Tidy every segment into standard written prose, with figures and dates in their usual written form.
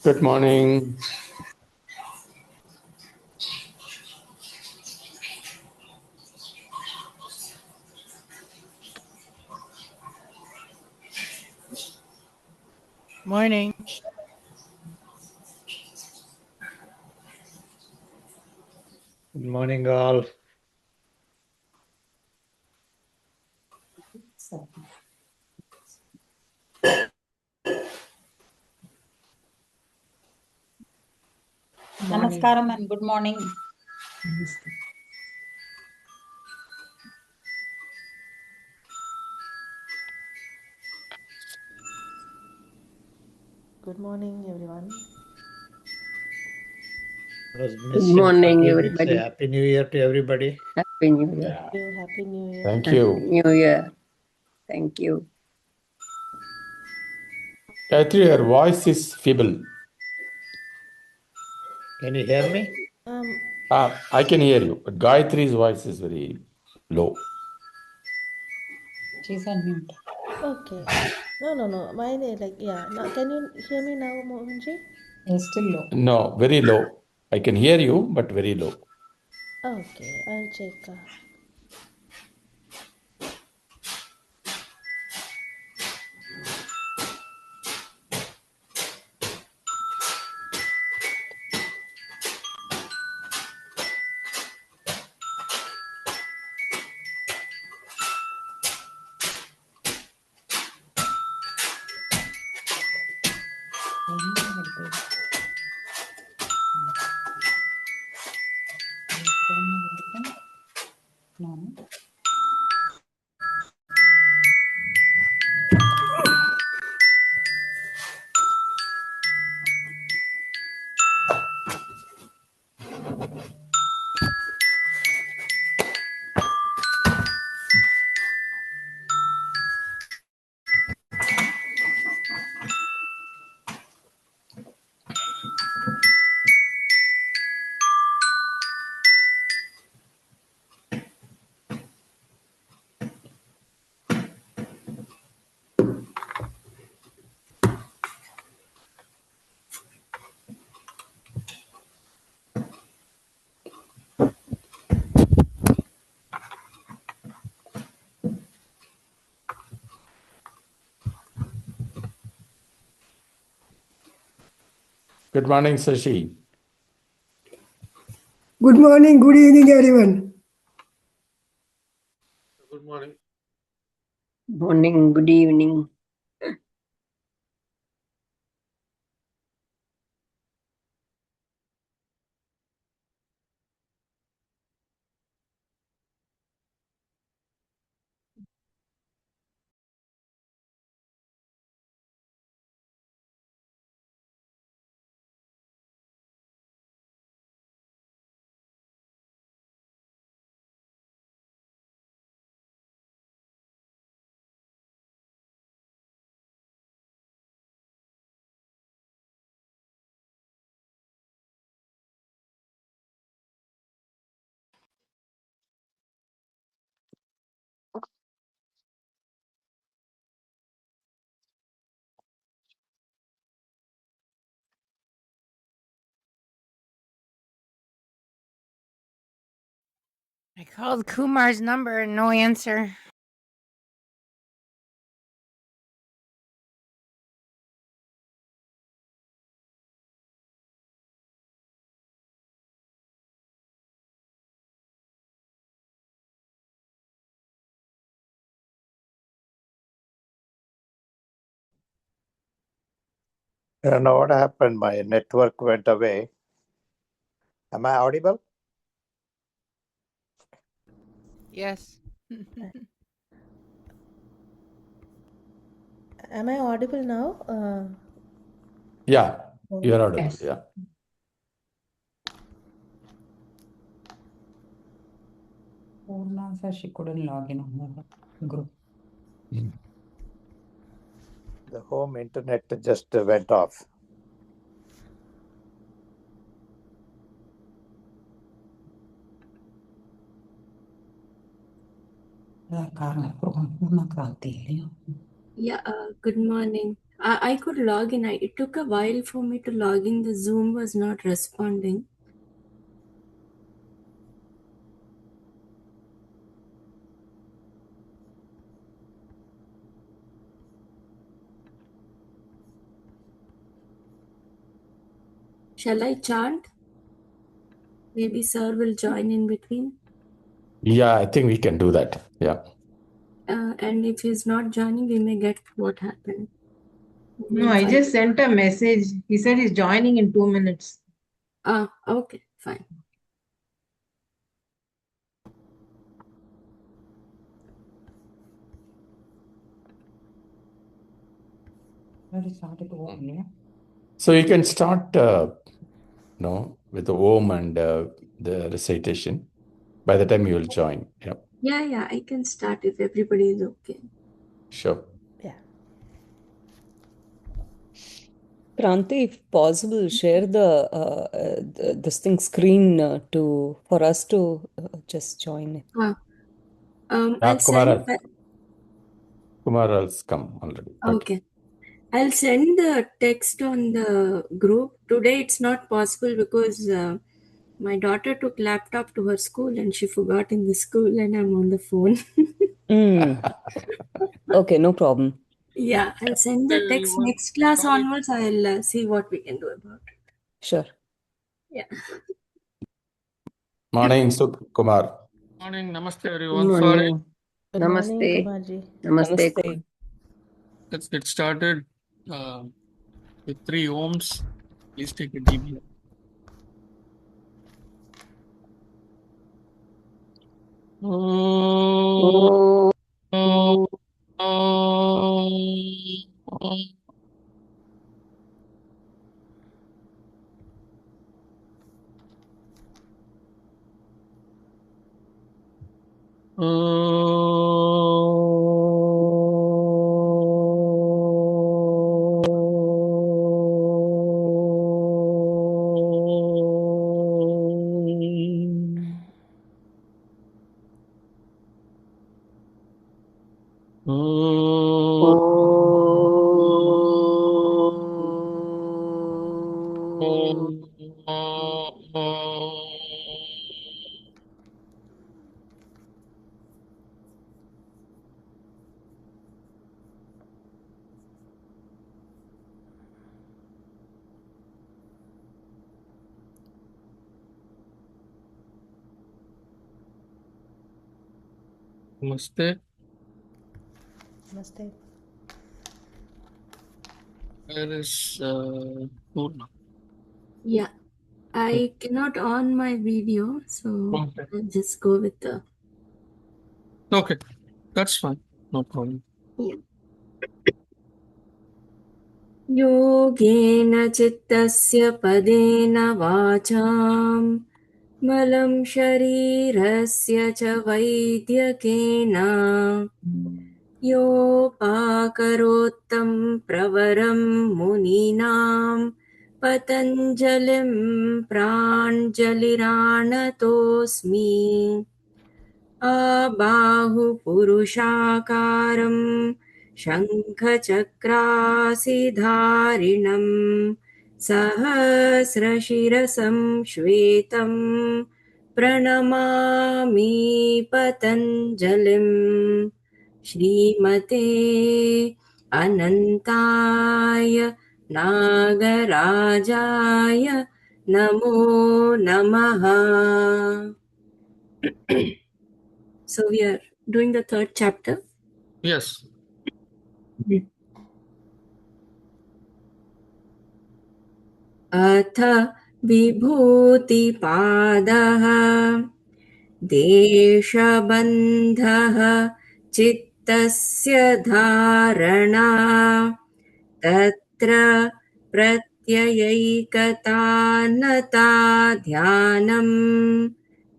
Good morning. Morning. Good morning, all. Namaskaram and good morning. Good morning, everyone. Good morning, everybody. Happy New Year to everybody. Happy New Year. Happy New Year. Thank Happy you. New Year. Thank you. Gayatri, your voice is feeble. Can you hear me? I can hear you, but Gayatri's voice is very low. She's on mute. Okay. No. Mine is Now, can you hear me now, Mohanji? It's still low. No, very low. I can hear you, but very low. Okay, I'll check. No. Good morning, Sashi. Good morning, good evening, everyone. Good morning. Morning, good evening. I called Kumar's number and no answer. I don't know what happened. My network went away. Am I audible? Yes. Am I audible now? Yeah, you're audible. Yes. Yeah. Purna said she couldn't log in on the group. The home internet just went off. Purna Kranti. Yeah, good morning. I could log in. It took a while for me to log in. The Zoom was not responding. Shall I chant? Maybe sir will join in between. Yeah, I think we can do that. Yeah. And if he's not joining, we may get what happened. No, I just sent a message. He said he's joining in 2 minutes. Okay, fine. Let us start at Om, yeah? So you can start, with the Om and the recitation. By the time you will join. Yeah. Yeah, I can start if everybody is okay. Sure. Yeah. Kranti, if possible, share this thing screen for us to just join. I'll send. Kumar has come already. Okay. I'll send the text on the group. Today it's not possible because my daughter took laptop to her school and she forgot in the school and I'm on the phone. Okay, no problem. Yeah, I'll send the text. Next class onwards, I'll see what we can do about it. Sure. Yeah. Morning, Kumar. Morning, namaste everyone. Good Sorry, morning. Good morning, Namaste. Kumarji. Namaste. let's get started with 3 ohms. Please take a deep breath. Oh. Namaste. Namaste. Where is Purna? Yeah. I cannot on my video, so Okay. I'll just go with the. Okay, that's fine. No problem. Yeah. योगेन चित्तस्य पदेन वाचां मलं शरीरस्य च वैद्यकेन योपाकरोत्तं प्रवरं मुनीनां पतञ्जलिं प्राञ्जलिराणतोऽस्मि आबाहुपुरुषाकारं शङ्खचक्रासिधारिणं सहस्रशिरसं श्वेतं प्रणमामि पतञ्जलिं श्रीमते अनन्ताय नागराजाय नमो नमः. So we are doing the 3rd chapter. Yes. अथ विभूतिपादः देशबन्धः चित्तस्य धारणा तत्र प्रत्ययैकतानता ध्यानं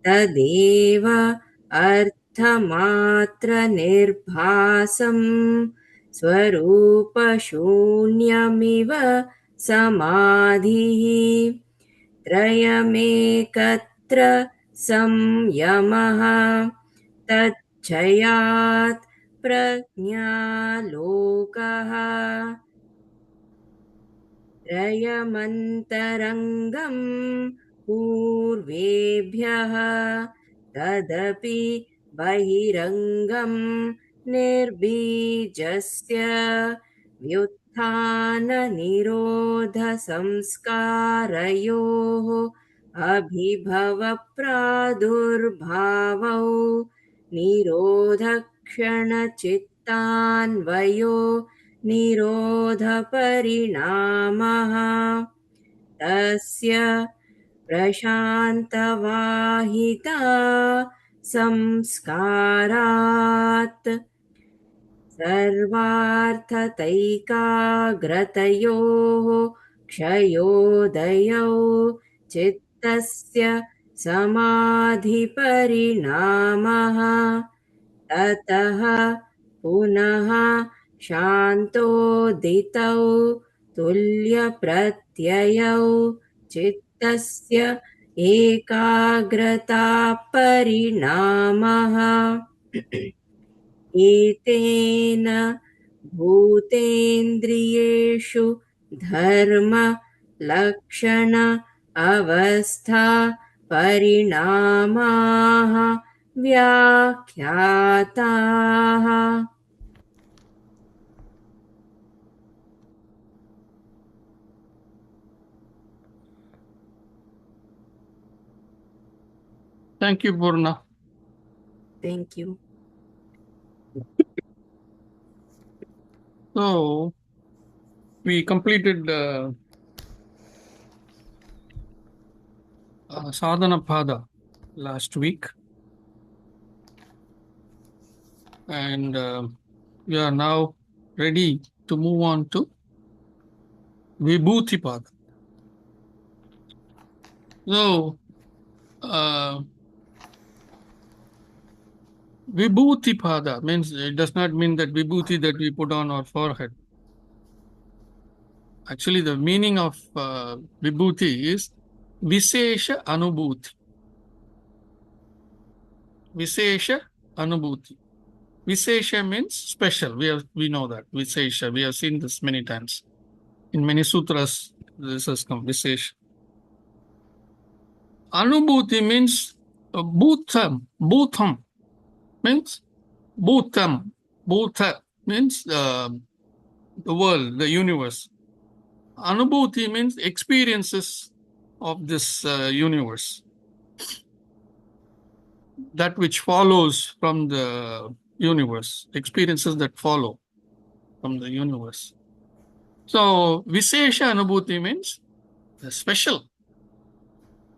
तदेव अर्थमात्रनिर्भासं स्वरूपशून्यमिव समाधिः त्रयमेकत्र संयमः तच्छयात् प्रज्ञालोकः रयमन्तरङ्गं पूर्वेभ्यः तदपि बहिरङ्गं निर्बीजस्य व्युत्थाननिरोधसंस्कारयोः अभिभवप्रादुर्भावौ निरोधक्षणचित्तान्वयो निरोधपरिणामः तस्य प्रशान्तवाहिता संस्कारात् सर्वार्थतैकाग्रतयोः क्षयोदयौ चित्तस्य समाधिपरिणामः ततः पुनः शान्तोदितौ तुल्यप्रत्ययौ चित्तस्य एकाग्रतापरिणामः एतेन भूतेन्द्रियेषु धर्म लक्षण अवस्था परिणामाः व्याख्याताः. Thank you, Purna. Thank you. So we completed Sadhana Pada last week, and we are now ready to move on to Vibhuti Pada. So Vibhuti Pada means, it does not mean that Vibhuti that we put on our forehead. Actually, the meaning of Vibhuti is Visesha Anubhuti. Visesha Anubhuti. Visesha means special. We know that. Visesha. We have seen this many times. In many sutras, this has come. Visesha. Anubhuti means bhutam. Bhutam means bhutam. Bhutha means the world, the universe. Anubhuti means experiences of this universe. That which follows from the universe, experiences that follow from the universe. So, Visesha Anubhuti means special,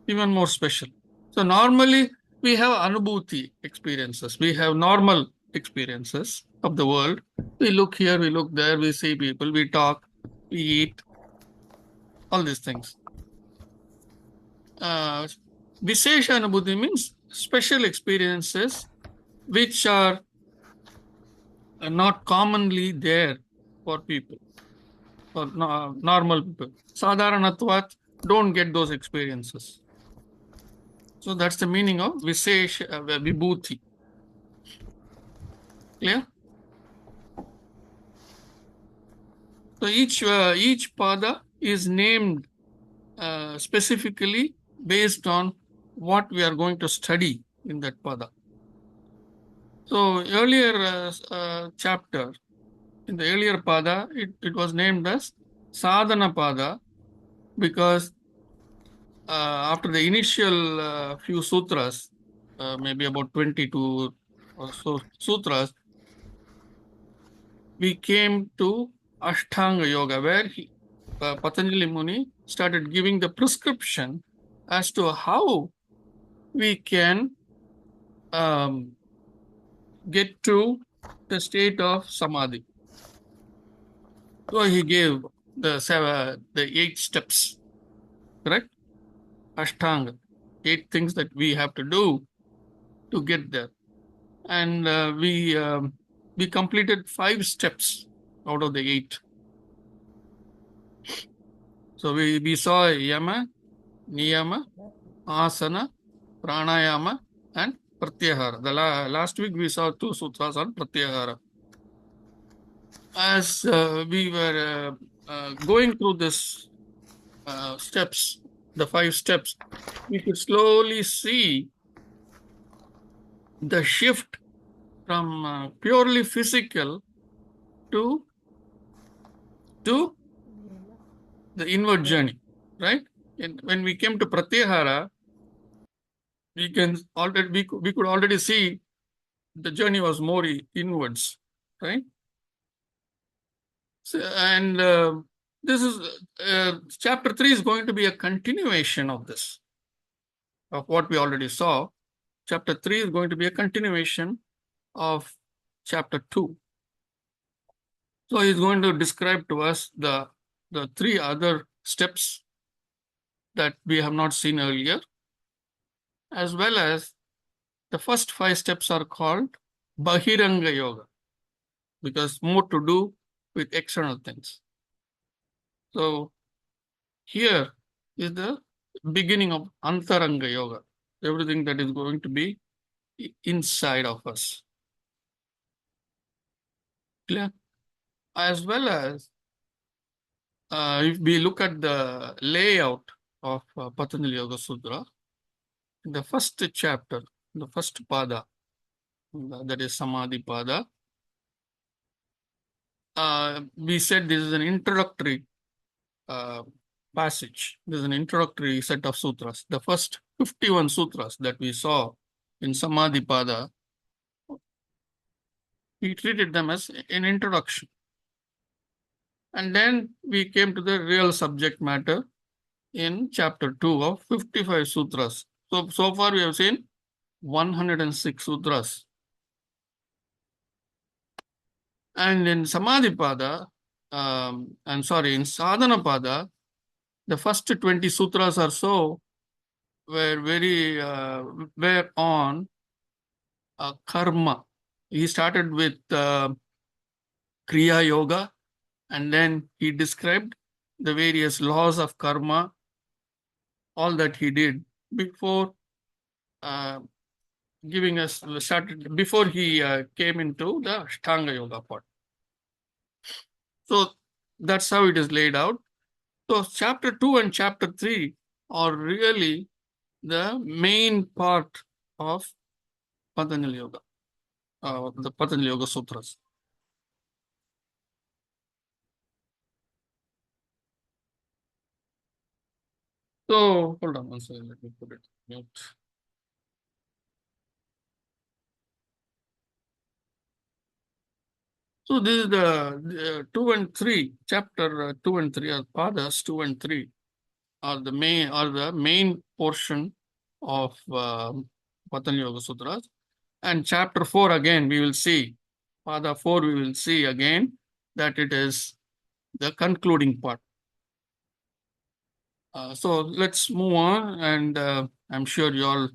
even more special. So, normally we have Anubhuti experiences. We have normal experiences of the world. We look here, we look there, we see people, we talk, we eat, all these things. Visesha Anubhuti means special experiences which are not commonly there for people, for normal people. Sadharanatvat don't get those experiences. So that's the meaning of Visesha Vibhuti. Clear? So each pada is named specifically based on what we are going to study in that pada. So earlier chapter, in the earlier pada, it was named as Sadhana Pada because after the initial few sutras, maybe about 22 or so sutras, we came to Ashtanga Yoga, where Patanjali Muni started giving the prescription as to how we can get to the state of Samadhi. So he gave the 8 steps, correct? Ashtanga, 8 things that we have to do to get there. And we completed 5 steps out of the 8. So we saw Yama, Niyama, Asana, Pranayama, and Pratyahara. The last week we saw 2 sutras on Pratyahara. As we were going through this steps, the 5 steps, we could slowly see the shift from purely physical to the inward journey, right? And when we came to Pratyahara, we could already see the journey was more inwards, right? So, and this is chapter 3 is going to be a continuation of this, of what we already saw. Chapter 3 is going to be a continuation of chapter 2. So he's going to describe to us the 3 other steps that we have not seen earlier, as well as the first 5 steps are called Bahiranga Yoga, because more to do with external things. So here is the beginning of Antaranga Yoga, everything that is going to be inside of us. Clear? As well as if we look at the layout of Patanjali Yoga Sutra, in the first chapter, the first pada, that is Samadhi pada, we said this is an introductory passage. This is an introductory set of sutras. The first 51 sutras that we saw in Samadhi pada, we treated them as an introduction. And then we came to the real subject matter in chapter 2 of 55 sutras. So far we have seen 106 sutras. And in Samadhi pada, in Sadhana pada, the first 20 sutras or so were on karma. He started with Kriya Yoga, and then he described the various laws of karma, all that he did before before he came into the Ashtanga Yoga part. So that's how it is laid out. So chapter 2 and chapter 3 are really the main part of Patanjali Yoga, the Patanjali Yoga Sutras. So hold on one second, let me put it mute. So this is the 2 and 3, chapter 2 and 3 are padas 2 and 3 are the main portion of Patanjali Yoga Sutras. And chapter 4 again we will see, pada 4 we will see again that it is the concluding part. So let's move on, and I'm sure you all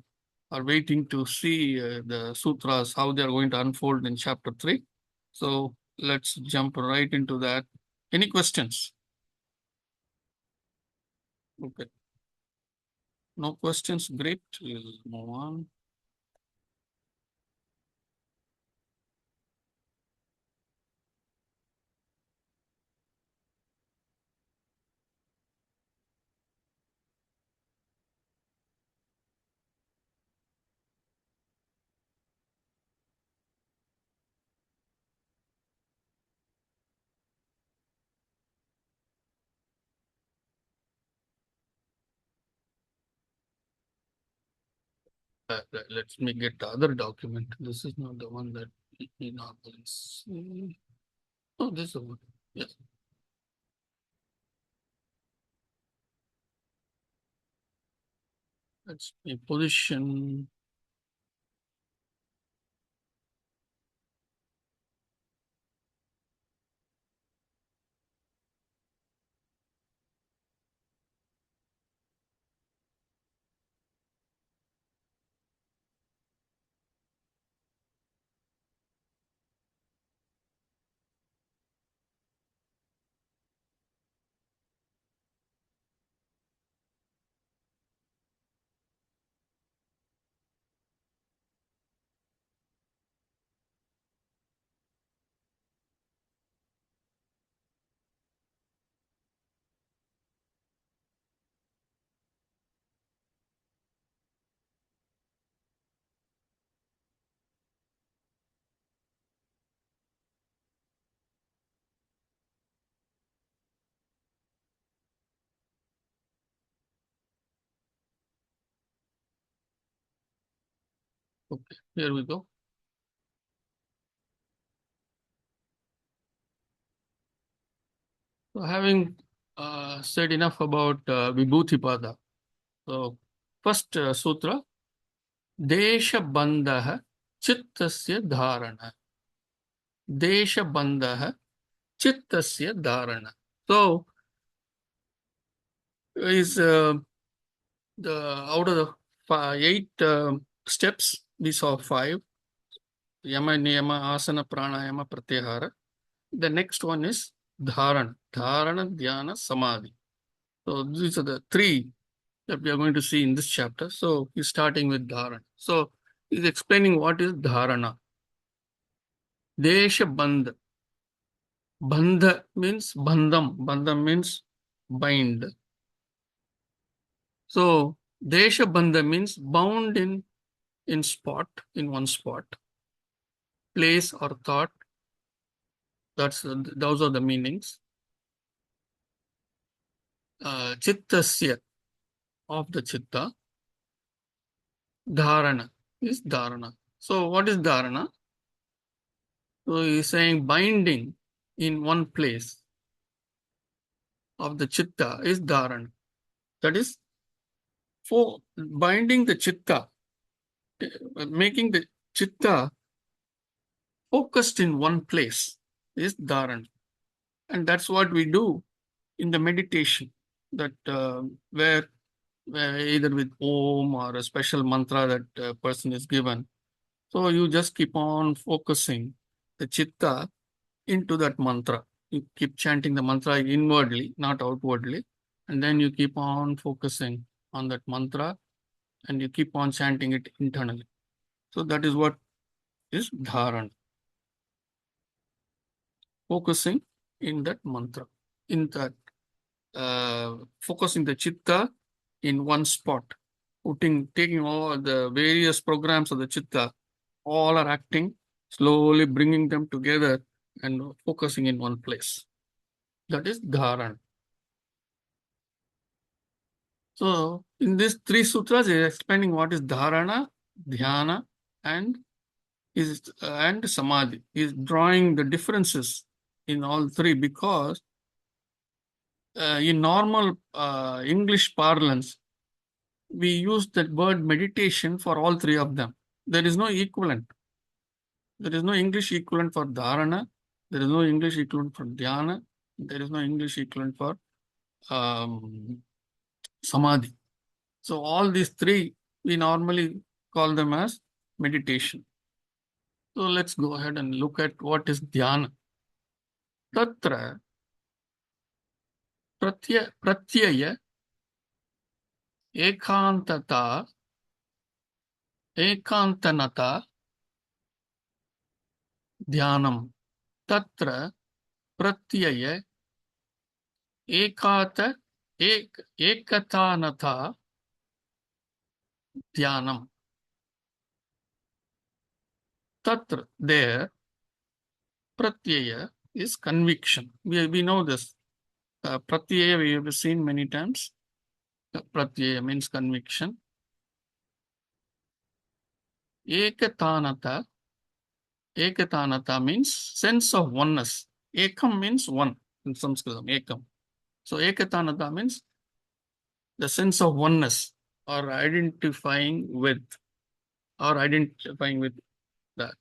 are waiting to see the sutras, how they are going to unfold in chapter 3. So let's jump right into that. Any questions? Okay. No questions, great. We'll move on. Let me get the other document. This is not the one that we normally see. Oh, this is the one. Yes. Let's be position. Okay, here we go. So having said enough about Vibhuti-pada, so first sutra, Desha-bandha chittasya dharana. Desha-bandha chittasya dharana. So is the out of the 8 steps, we saw 5. Yama, Niyama, Asana, Pranayama, Pratyahara. The next one is Dharana. Dharana, Dhyana, Samadhi. So these are the 3 that we are going to see in this chapter. So he's starting with Dharana. So he's explaining what is Dharana. Desha Bandha. Bandha means Bandham. Bandham means bind. So Desha Bandha means bound in spot, in one spot, place or thought. Those are the meanings. Chittasya, of the chitta. Dharana is dharana. So what is dharana? So he's saying binding in one place of the chitta is dharana. That is, for binding the chitta, making the chitta focused in one place is dharana. And that's what we do in the meditation, that where either with Om or a special mantra that a person is given. So you just keep on focusing the chitta into that mantra. You keep chanting the mantra inwardly, not outwardly. And then you keep on focusing on that mantra and you keep on chanting it internally. So that is what is dharana. Focusing in that mantra, in that focusing the chitta in one spot, taking all the various programs of the chitta, all are acting, slowly bringing them together and focusing in one place. That is dharana. So in these 3 sutras, he is explaining what is dharana, dhyana, and samadhi. He is drawing the differences in all 3 because in normal English parlance, we use that word meditation for all 3 of them. There is no equivalent. There is no English equivalent for dharana. There is no English equivalent for dhyana. There is no English equivalent for samadhi. So all these 3, we normally call them as meditation. So let's go ahead and look at what is dhyana. Tatra pratyaya ekantanata dhyanam. Tatra pratyaya ekatanata dhyanam. Tatra, there, pratyaya is conviction. We know this. Pratyaya we have seen many times. Pratyaya means conviction. Ekatanata means sense of oneness. Ekam means one in Sanskritam, ekam. So ekatanata means the sense of oneness or identifying with that.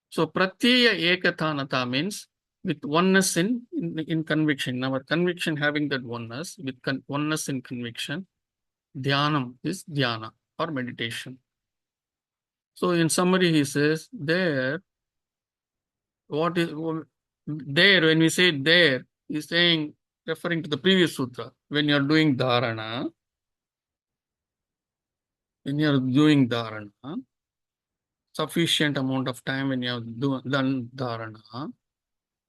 So pratyaya ekatanata means with oneness in conviction. Our conviction having that oneness, with oneness in conviction, dhyanam is dhyana or meditation. So in summary, he says there, what is there, when we say there, he's saying, referring to the previous sutra, when you're doing dharana, sufficient amount of time when you have done dharana,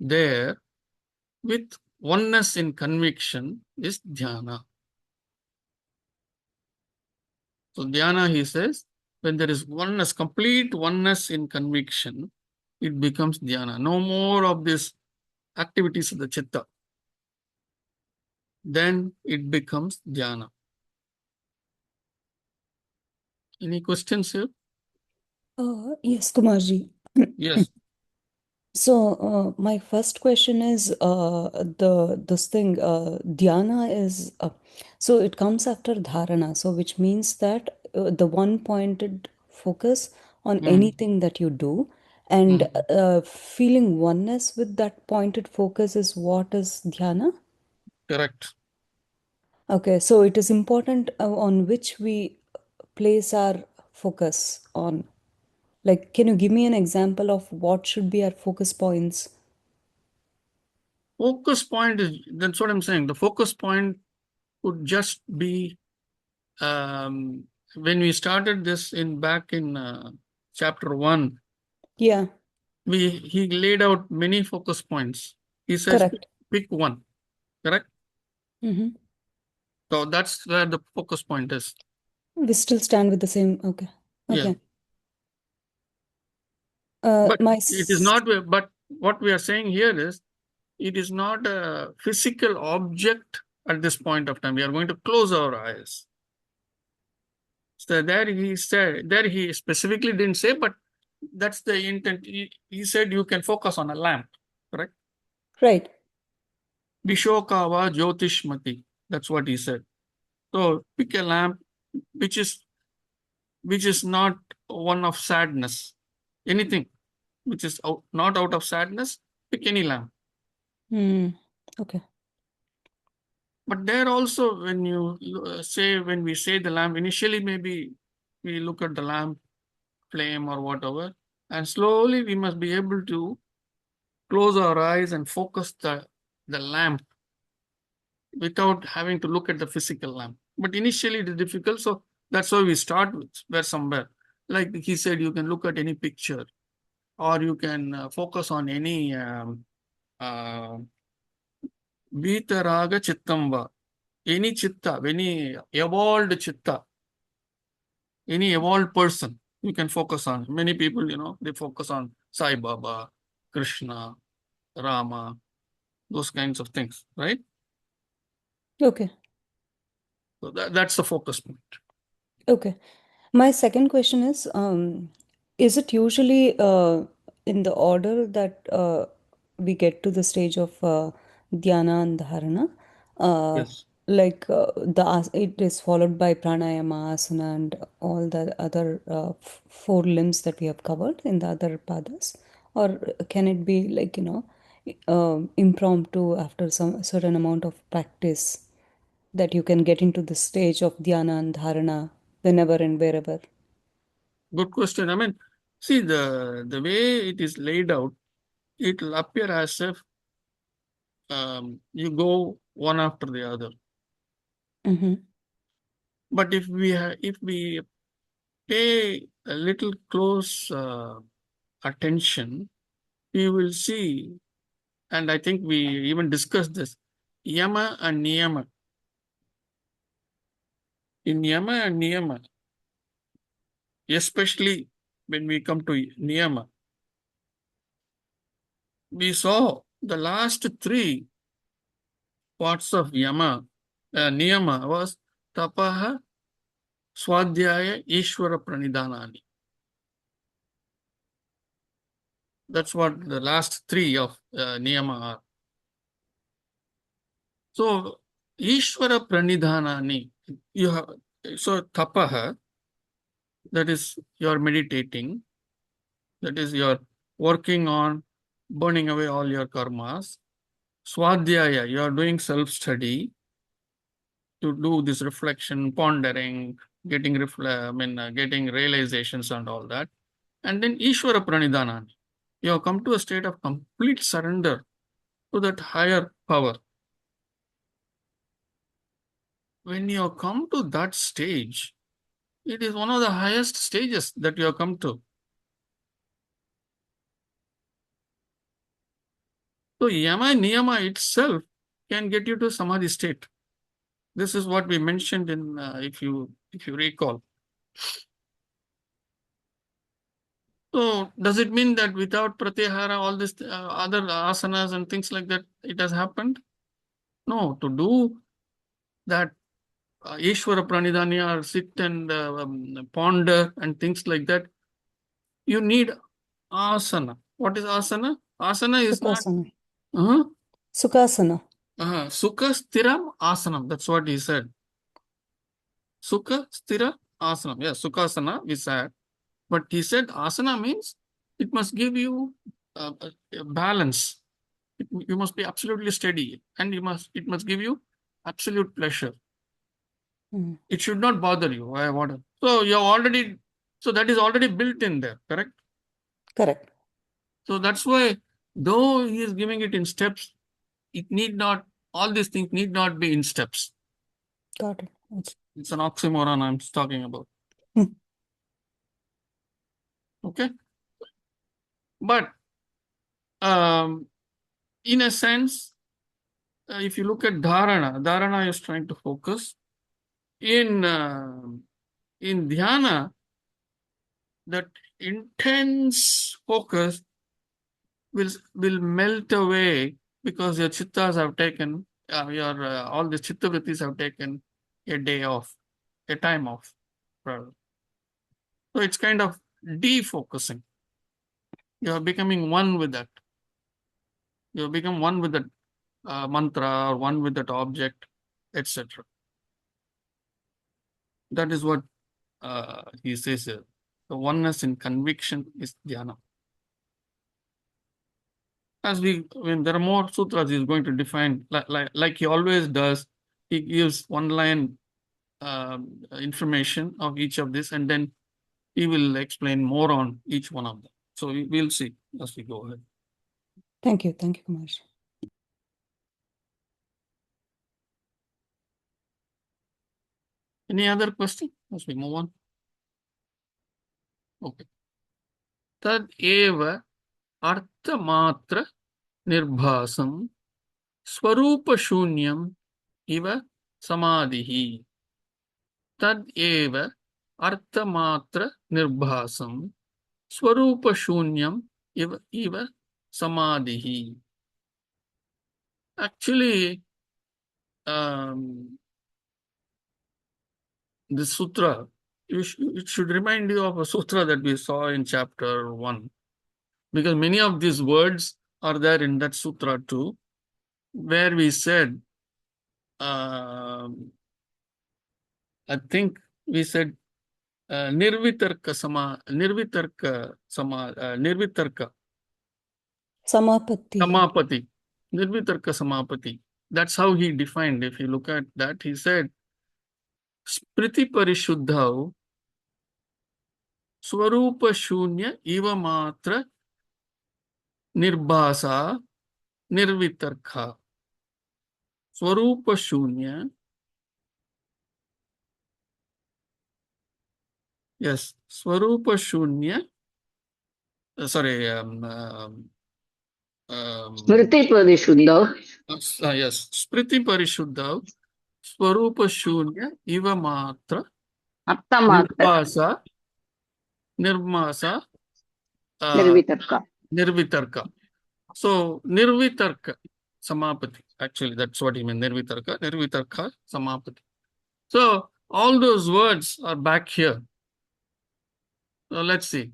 there, with oneness in conviction is dhyana. So dhyana, he says, when there is oneness, complete oneness in conviction, it becomes dhyana. No more of these activities of the chitta. Then it becomes dhyana. Any questions here? Yes, Kumarji. Yes. So, my first question is this thing dhyana is so it comes after dharana, so which means that the one pointed focus on Mm, anything that you do, and mm, feeling oneness with that pointed focus is what is dhyana? correct. Okay, so it is important on which we place our focus on. Like, can you give me an example of what should be our focus points? Focus point is, that's what I'm saying. The focus point would just be when we started this back in chapter 1, Yeah, he laid out many focus points. He says correct. pick one, correct? Mm-hmm. So that's where the focus point is. We still stand with the same. Okay. Yeah. Okay. But My it is not, but what we are saying here is it is not a physical object at this point of time. We are going to close our eyes. So there he said, there he specifically didn't say, but that's the intent. He said you can focus on a lamp, correct? right. Vishokava Jyotishmati. That's what he said. So pick a lamp which is not one of sadness. Anything which is not out of sadness, pick any lamp. Okay. But there also, when you when we say the lamp, initially maybe we look at the lamp flame or whatever, and slowly we must be able to close our eyes and focus the lamp without having to look at the physical lamp. But initially it is difficult, so that's why we start with where somewhere. Like he said, you can look at any picture, or you can focus on any Vitaraga Chittamba, any chitta, any evolved chitta, any evolved person you can focus on. Many people, they focus on Sai Baba, Krishna, Rama, those kinds of things, right? Okay. So that's the focus point. Okay. My second question is it usually in the order that we get to the stage of dhyana and dharana? Uh, Yes. like it is followed by pranayama, asana, and all the other four limbs that we have covered in the other padas? Or can it be like, impromptu after some certain amount of practice that you can get into the stage of dhyana and dharana whenever and wherever? Good question. I mean, see the way it is laid out, it will appear as if you go one after the other. Mm-hmm. But if we pay a little close attention, we will see, and I think we even discussed this, yama and niyama. In yama and niyama, especially when we come to niyama, we saw the last three parts of niyama was tapaha, swadhyaya, ishvara pranidhanani. That's what the last three of niyama are. So, ishvara pranidhanani, you have, so tapaha, that is you're meditating, that is you're working on burning away all your karmas. Swadhyaya, you are doing self-study to do this reflection, pondering, getting getting realizations and all that. And then Ishvara Pranidhanani, you have come to a state of complete surrender to that higher power. When you come to that stage, it is one of the highest stages that you have come to. So Yama Niyama itself can get you to Samadhi state. This is what we mentioned in, if you recall. So does it mean that without pratyahara, all this other asanas and things like that, it has happened? No, to do that Ishvara Pranidhanya or sit and ponder and things like that, you need asana. What is asana? Asana is not Sukhasana. uh, Sukhasana. Sukha Stiram Asanam. That's what he said. Sukha Stira Asanam. Yeah, Sukhasana we said. But he said asana means it must give you a balance. You must be absolutely steady, and it must give you absolute pleasure. Mm. It should not bother you. So that is already built in there, correct? Correct. So that's why, though he is giving it in steps, it need not, all these things need not be in steps. Got it. It's an oxymoron I'm talking about. Hmm. Okay? But in a sense, if you look at dharana is trying to focus. In dhyana, that intense focus will melt away because your chittas have taken, all the chitta vrittis have taken a day off, a time off. So it's kind of defocusing. You are becoming one with that. You become one with that mantra or one with that object, etc. That is what he says here. The oneness in conviction is dhyana. When there are more sutras, he is going to define, like he always does. He gives one line information of each of this, and then he will explain more on each one of them. So we'll see as we go ahead. Thank you. Thank you, Kumash. Any other question as we move on? Okay. Tad eva arthamatra nirbhasam swarupa shunyam iva samadhihi. Tad eva arthamatra nirbhasam swarupa shunyam iva samadhihi. Actually, this sutra, it should remind you of a sutra that we saw in chapter 1, because many of these words are there in that sutra too, where we said, I think we said nirvitarka samapati, nirvitarka samapati. That's how he defined. If you look at that, he said spriti parishuddhau swarupa shunya iva matra nirbhasa nirvitarka. Swarupa shunya. Yes, swarupa shunya. Smriti Parishuddha. Yes, spriti parishuddhau swarupa shunya iva matra Arthamatra nirmasa Nirvitarka. So nirvitarka samapati. Actually, that's what he meant. Nirvitarka samapati. So all those words are back here. So let's see.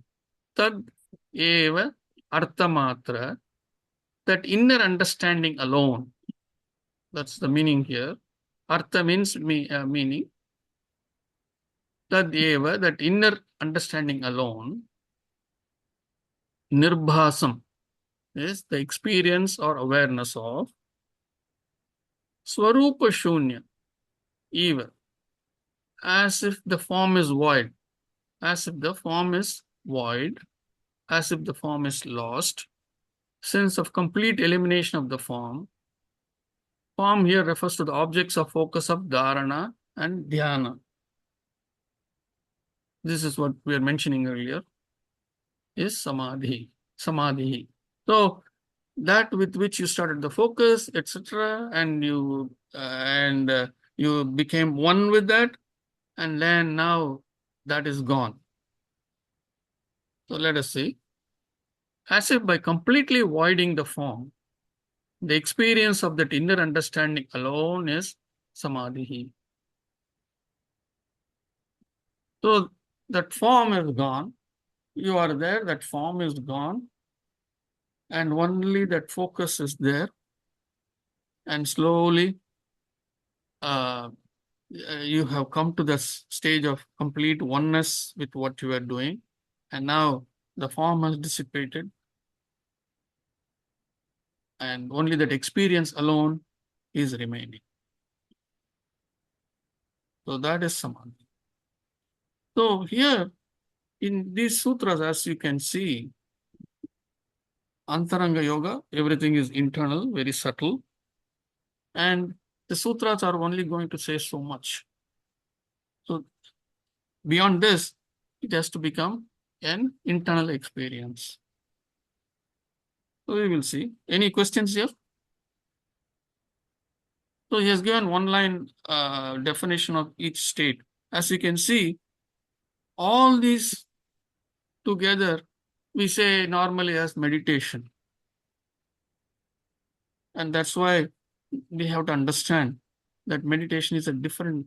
Tad eva arthamatra. That inner understanding alone. That's the meaning here. Artha means meaning. Tad eva, that inner understanding alone. Nirbhasam is the experience or awareness of Swarupa Shunya, even as if the form is void, as if the form is void, as if the form is lost, sense of complete elimination of the form. Form here refers to the objects of focus of dharana and dhyana. This is what we were mentioning earlier, is samadhi. So that with which you started the focus, etc., and you became one with that, and then now that is gone. So let us see. As if by completely voiding the form, the experience of that inner understanding alone is samadhi. So that form is gone. You are there, that form is gone, and only that focus is there. And slowly you have come to the stage of complete oneness with what you are doing. And now the form has dissipated, and only that experience alone is remaining. So that is samadhi. So here in these sutras, as you can see, Antaranga Yoga, everything is internal, very subtle. And the sutras are only going to say so much. So beyond this, it has to become an internal experience. So we will see. Any questions here? So he has given one line definition of each state. As you can see, all these together we say normally as meditation. And that's why we have to understand that meditation is a different,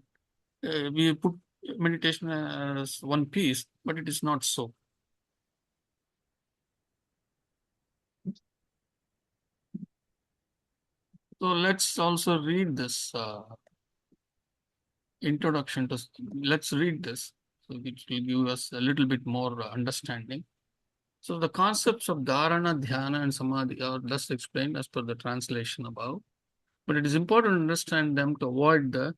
we put meditation as one piece, but it is not so. So let's also read this introduction to, let's read this. So it will give us a little bit more understanding. So the concepts of dharana, dhyana, and samadhi are thus explained as per the translation above. But it is important to understand them to avoid the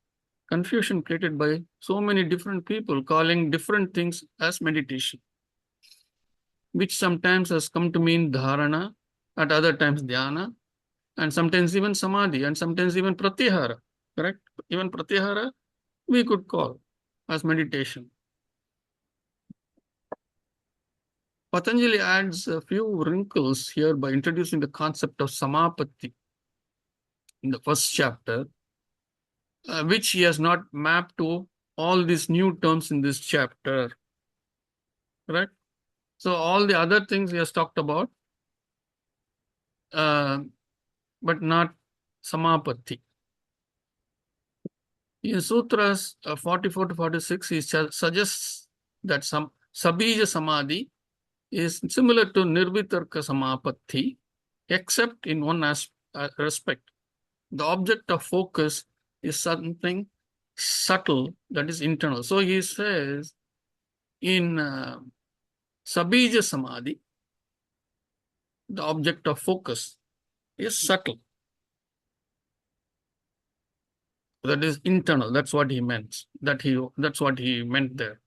confusion created by so many different people calling different things as meditation, which sometimes has come to mean dharana, at other times dhyana, and sometimes even samadhi, and sometimes even pratyahara, correct? Even pratyahara we could call as meditation. Patanjali adds a few wrinkles here by introducing the concept of samapatti in the first chapter, which he has not mapped to all these new terms in this chapter, correct? So all the other things he has talked about, but not samapatti. In Sutras 44 to 46, he suggests that some sabija samadhi is similar to nirvitarka samapatti, except in one respect. The object of focus is something subtle that is internal. So he says in sabija samadhi, the object of focus is subtle. That is internal. That's what he meant. That's what he meant there.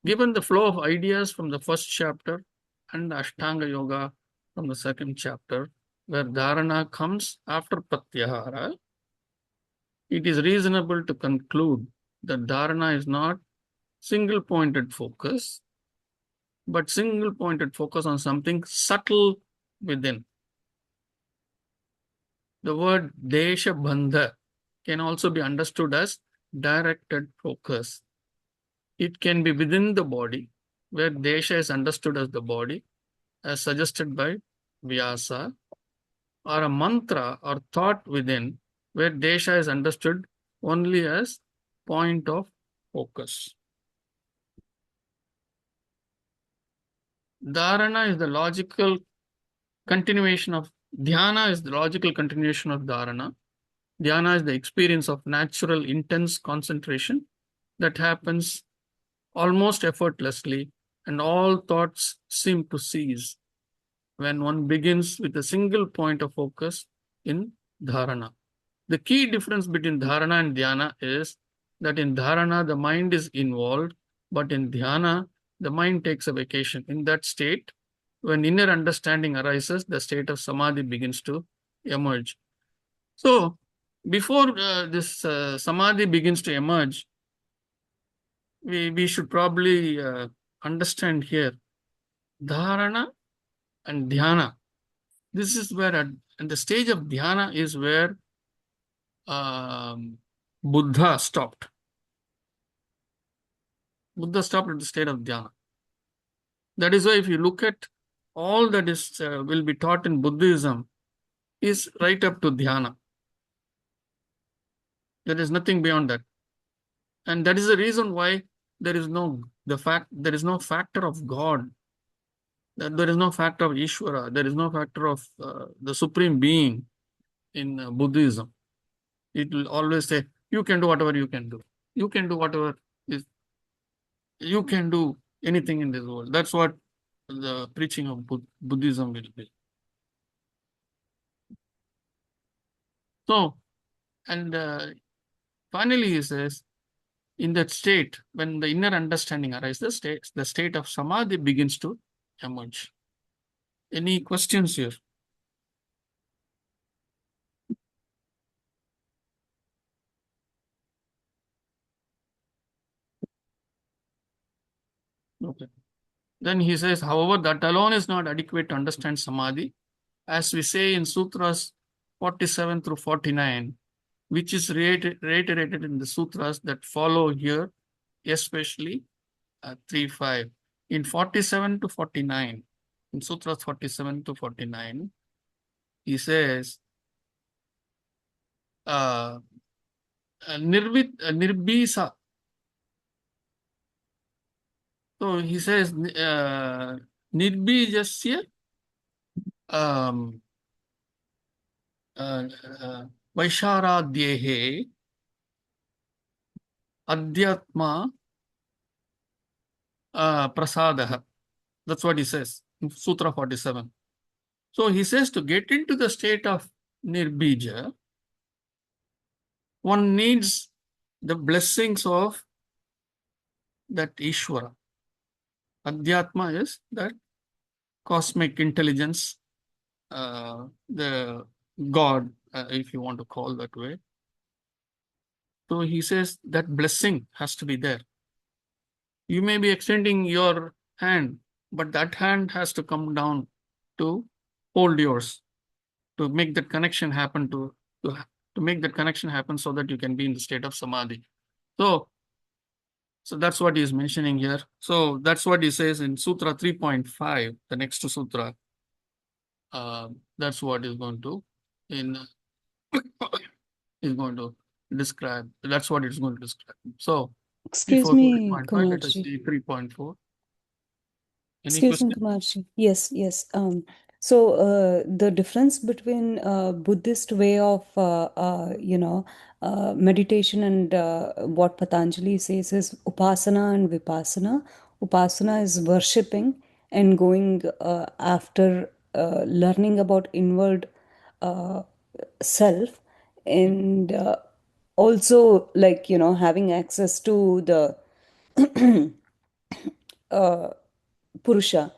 Given the flow of ideas from the first chapter and Ashtanga Yoga from the second chapter, where dharana comes after pratyahara, it is reasonable to conclude that dharana is not single-pointed focus, but single-pointed focus on something subtle within. The word desha bandha can also be understood as directed focus. It can be within the body, where desha is understood as the body, as suggested by Vyasa, or a mantra or thought within, where desha is understood only as point of focus. Dharana is the logical continuation of dhyana is the logical continuation of dharana. Dhyana is the experience of natural intense concentration that happens almost effortlessly, and all thoughts seem to cease when one begins with a single point of focus in dharana. The key difference between dharana and dhyana is that in dharana the mind is involved, but in dhyana the mind takes a vacation. In that state, when inner understanding arises, the state of samadhi begins to emerge. So before this samadhi begins to emerge, we should probably understand here dharana and dhyana. This is where at the stage of dhyana is where Buddha stopped. Buddha stopped at the state of dhyana. That is why if you look at all that is will be taught in Buddhism is right up to dhyana. There is nothing beyond that. And that is the reason why there is no factor of God. There is no factor of Ishvara. There is no factor of the Supreme Being in Buddhism. It will always say, you can do whatever you can do. You can do whatever is, you can do anything in this world. That's what the preaching of Buddhism will be. So, and finally he says, in that state, when the inner understanding arises, the state of samadhi begins to emerge. Any questions here? Okay. Then he says, however, that alone is not adequate to understand samadhi. As we say in Sutras 47 through 49, which is reiterated in the sutras that follow here, especially 3.5. In 47 to 49, in Sutras 47 to 49, he says, nirbisa. So he says, nirbijasya vaisharadyehe adhyatma prasadaha. That's what he says in Sutra 47. So he says to get into the state of nirbija, one needs the blessings of that Ishvara. Adhyatma is that cosmic intelligence, the God, if you want to call that way. So he says that blessing has to be there. You may be extending your hand, but that hand has to come down to hold yours, to make that connection happen, to make that connection happen so that you can be in the state of samadhi. So that's what he is mentioning here. So that's what he says in Sutra 3.5, the next sutra. That's what is going to describe. That's what it's going to describe. So Excuse before me, 3.5, let us Kumarji. see 3.4. Any Excuse me, question? Kumarji. Yes, yes. So the difference between Buddhist way of meditation and what Patanjali says is upasana and vipassana. Upasana is worshipping and going after learning about inward self, and also like having access to the Purusha.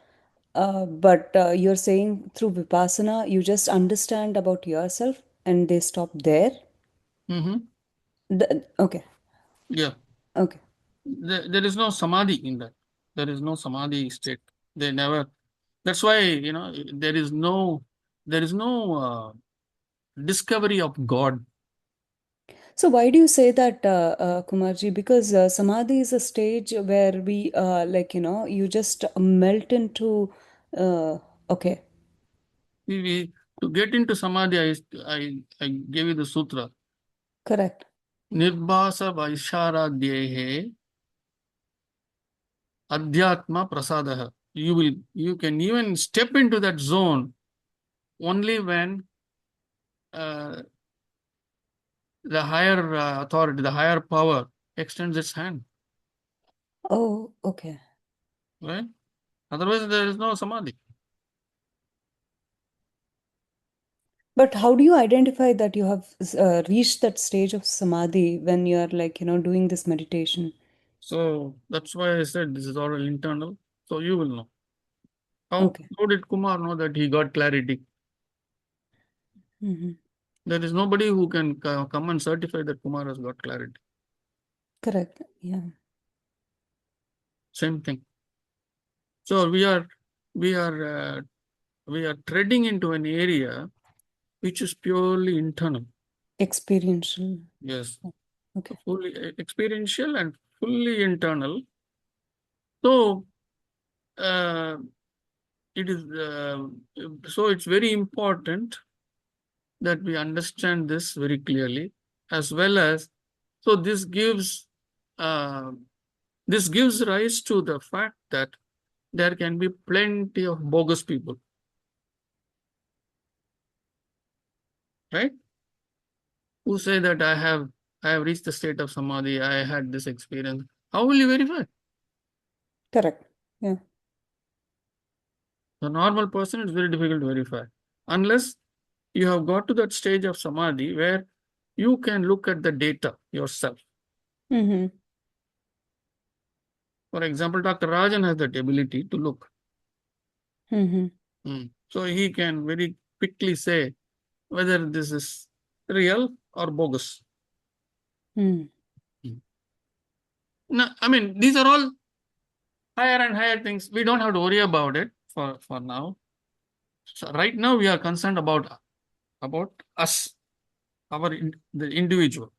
But you're saying through Vipassana, you just understand about yourself and they stop there? Okay, Yeah. okay. There is no samadhi in that. There is no samadhi state. They never. That's why there is no discovery of God. So why do you say that, Kumarji? Because Samadhi is a stage where we, you just melt into, okay, To get into samadhi, I gave you the sutra. correct. Nirbhasa vaisharadyehe adhyatma prasadaha. You can even step into that zone only when the higher authority, the higher power extends its hand. Oh, okay. Right? Otherwise, there is no samadhi. But how do you identify that you have reached that stage of Samadhi when you're doing this meditation? So that's why I said this is all internal. So you will know. Okay. How did Kumar know that he got clarity? Mm-hmm. There is nobody who can come and certify that Kumar has got clarity. Correct. Yeah. Same thing. So we are treading into an area which is purely internal. Experiential. Yes. Okay. Fully experiential and fully internal. So it's very important that we understand this very clearly, as well as, so this gives This gives rise to the fact that there can be plenty of bogus people, right? Who say that I have reached the state of samadhi, I had this experience. How will you verify? Correct. Yeah. The normal person, it's very difficult to verify. Unless you have got to that stage of samadhi where you can look at the data yourself. Mm-hmm. For example, Dr. Rajan has that ability to look. Mm-hmm. So he can very quickly say whether this is real or bogus. Mm. No, I mean, these are all higher and higher things. We don't have to worry about it for now. So right now we are concerned about us, the individual.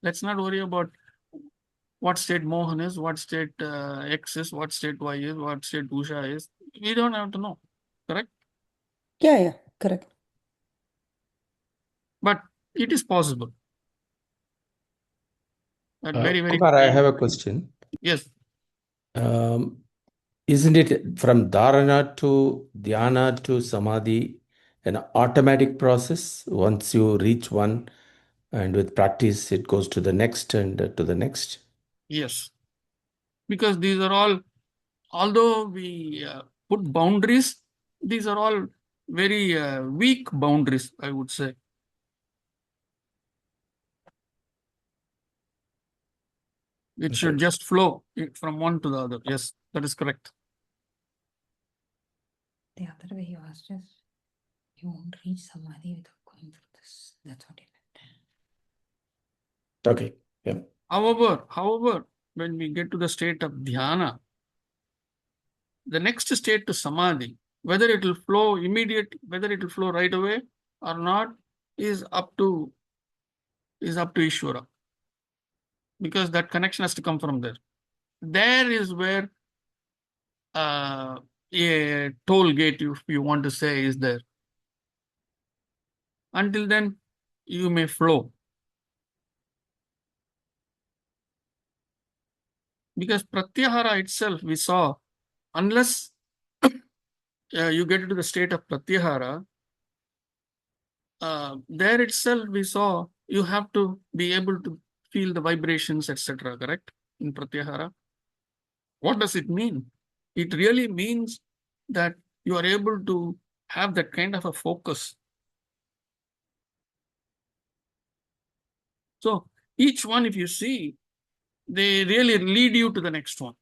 Let's not worry about what state Mohan is, what state X is, what state Y is, what state Usha is. We don't have to know, correct? Yeah, correct. But it is possible. But very Kumar, I have a question. Yes. Isn't it from dharana to dhyana to samadhi an automatic process? Once you reach one, and with practice, it goes to the next and to the next. Yes. Because these are all, although we put boundaries, these are all very weak boundaries, I would say. It should just flow from one to the other. Yes, that is correct. The other way you asked is, you won't reach samadhi without going through this. That's what he meant. Okay. Yeah. However, when we get to the state of dhyana, the next state to samadhi, whether it will flow immediately, whether it will flow right away or not, is up to Ishvara. Because that connection has to come from there. There is where a toll gate, if you want to say, is there. Until then, you may flow. Because pratyahara itself, we saw, unless you get into the state of pratyahara, there itself we saw you have to be able to feel the vibrations, etc. Correct? In pratyahara. What does it mean? It really means that you are able to have that kind of a focus. So each one, if you see, they really lead you to the next one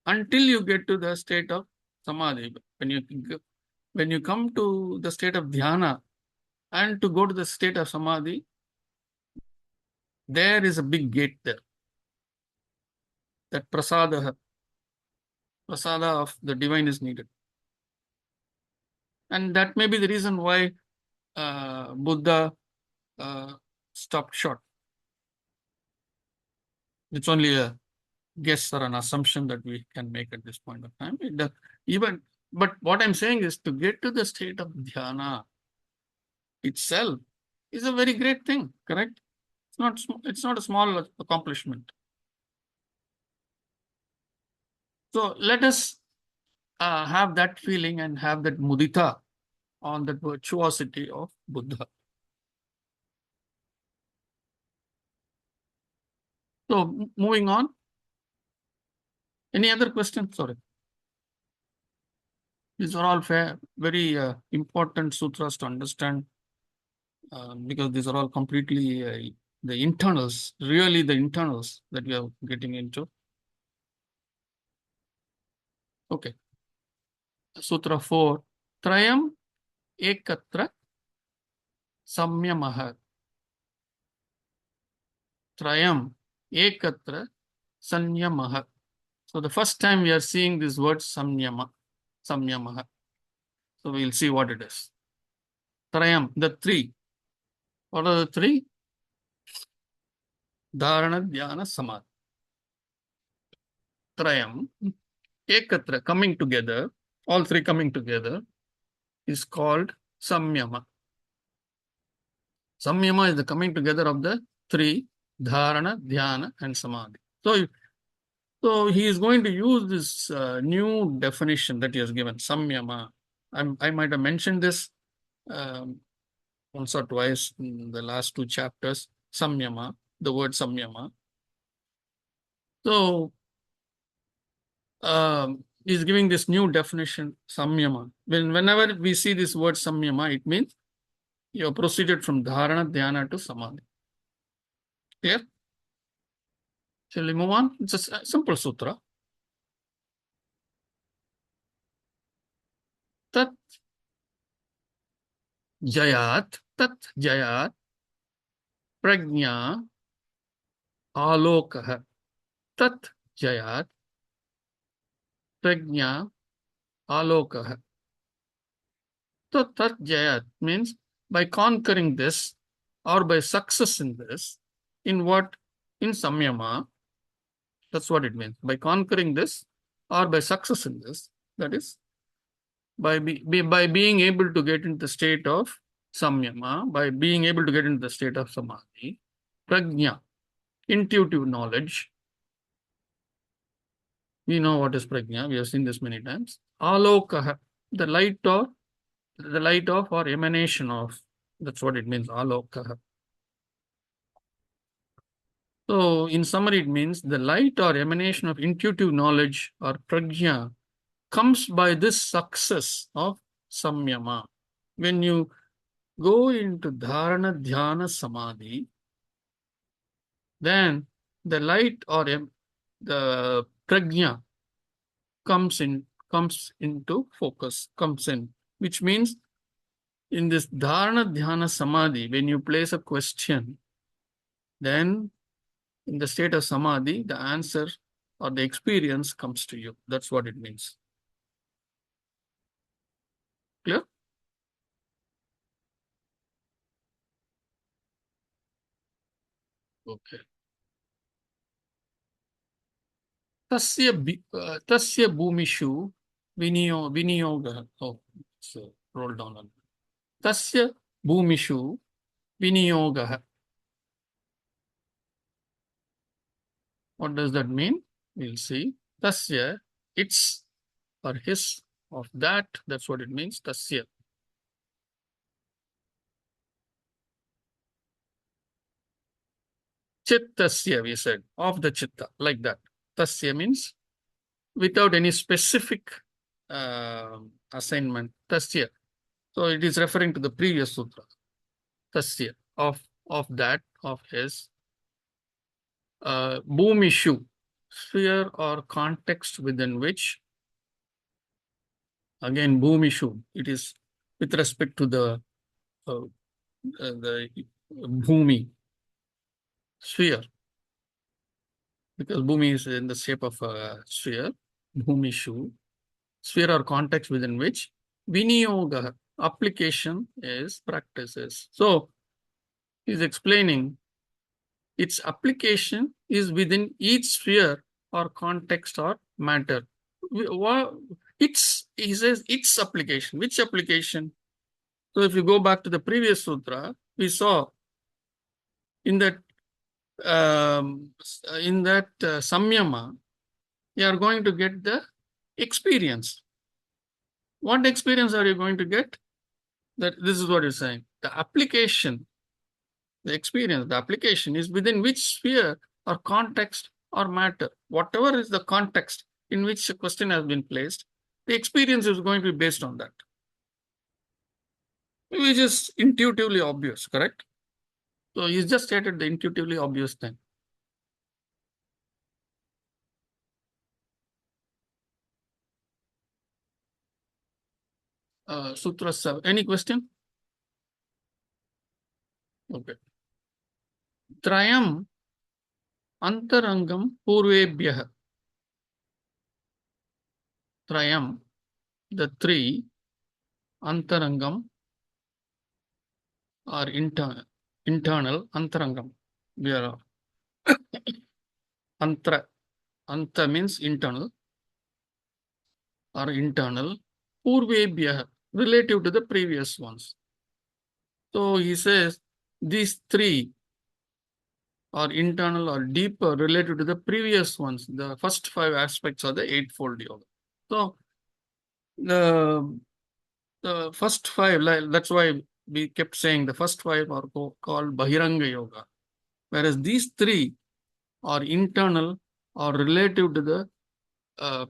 until you get to the state of samadhi. When you come to the state of dhyana and to go to the state of samadhi, there is a big gate there. That prasada of the divine is needed. And that may be the reason why Buddha stopped short. It's only a guess or an assumption that we can make at this point of time. But what I'm saying is, to get to the state of dhyana itself is a very great thing, correct? It's not a small accomplishment. So let us have that feeling and have that mudita on the virtuosity of Buddha. So moving on. Any other questions? Sorry. These are all very important sutras to understand because these are all completely the internals, really the internals that we are getting into. Okay. Sutra 4. Trayam ekatra samyamaha. Trayam ekatra sanyamaha. So the first time we are seeing this word samyamaha. So we'll see what it is. Trayam, the three. What are the three? Dharana, dhyana, samadhi. Trayam, ekatra, coming together, all three coming together, is called samyama. Samyama is the coming together of the three, dharana, dhyana, and samadhi. So So he is going to use this new definition that he has given, samyama. I might have mentioned this once or twice in the last two chapters, samyama, the word samyama. So he's giving this new definition, samyama. Whenever we see this word samyama, it means you have proceeded from dharana, dhyana to samadhi. Clear? Shall we move on? It's a simple sutra. Tat jayat prajna alokah. Tat jayat prajna alokah. So tat jayat means by conquering this or by success in this, in what? In samyama. That's what it means. By conquering this or by success in this, that is, by being able to get into the state of samyama, by being able to get into the state of samadhi, prajna, intuitive knowledge. We know what is prajna. We have seen this many times. Alokah, the light of or emanation of. That's what it means. Alokah. So, in summary, it means the light or emanation of intuitive knowledge or prajna comes by this success of samyama. When you go into dharana, dhyana, samadhi, then the light or the prajna comes into focus, comes in, which means in this dharana, dhyana, samadhi, when you place a question, then in the state of samadhi, the answer or the experience comes to you. That's what it means. Clear? Okay. Tasya bhumishu viniyogah. Oh, so roll down on it. Tasya bhumishu viniyogah. What does that mean? We'll see. Tasya, its or his, of that, that's what it means. Tasya. Chittasya, we said, of the chitta, like that. Tasya means without any specific assignment. Tasya. So it is referring to the previous sutra. Tasya, of that, of his. Bhumishu, sphere or context within which, again, bhumishu, it is with respect to the bhumi, sphere, because bhumi is in the shape of a sphere, bhumishu, sphere or context within which viniyoga, application is practices. So he's explaining its application is within each sphere or context or matter. He says its application. Which application? So if you go back to the previous sutra, we saw in that samyama, you are going to get the experience. What experience are you going to get? That this is what you're saying. The application, the experience, the application is within which sphere or context or matter. Whatever is the context in which a question has been placed, the experience is going to be based on that. Which is intuitively obvious, correct? So he's just stated the intuitively obvious thing. Sutra 7. Any question? Okay. Trayam antarangam purvebhyah. Trayam, the three, antarangam or internal, antarangam. We are anta means internal or internal, purvebhyah, relative to the previous ones. So he says these three or internal or deeper related to the previous ones. The first 5 aspects of the Eightfold Yoga. So the first 5, that's why we kept saying the first 5 are called Bahiranga Yoga, whereas these 3 are internal or relative to the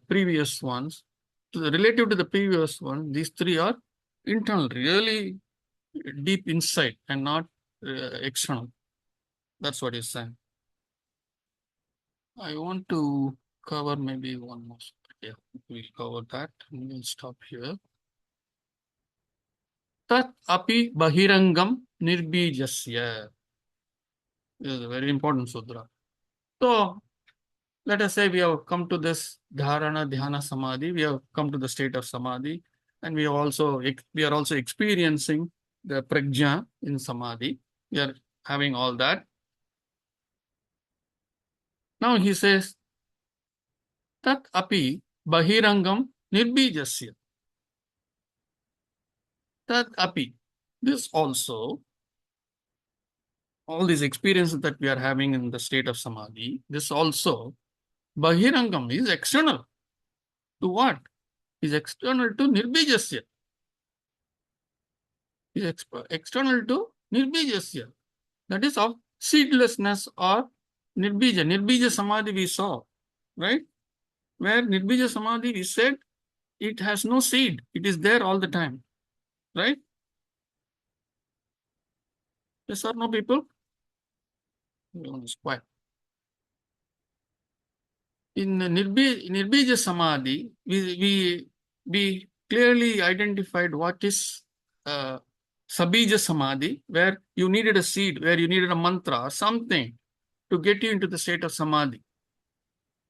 previous ones. Relative to the previous one, these 3 are internal, really deep insight and not external. That's what he's saying. I want to cover maybe one more. Yeah, we'll cover that. We'll stop here. Tat api bahirangam nirbijasya. This is a very important sutra. So let us say we have come to this dharana, dhyana, samadhi. We have come to the state of samadhi, and we are also experiencing the prajna in samadhi. We are having all that. Now he says, tat api bahirangam nirbijasya. Tat api. This also, all these experiences that we are having in the state of samadhi, this also, bahirangam is external. To what? Is external to nirbijasya. Is external to nirbijasya. That is of seedlessness or nirbija. Nirbija samadhi we saw, right? Where nirbija samadhi we said it has no seed. It is there all the time, right? Yes or no, people? Everyone is quiet. In nirbija samadhi, we clearly identified what is sabija samadhi, where you needed a seed, where you needed a mantra or something to get you into the state of samadhi.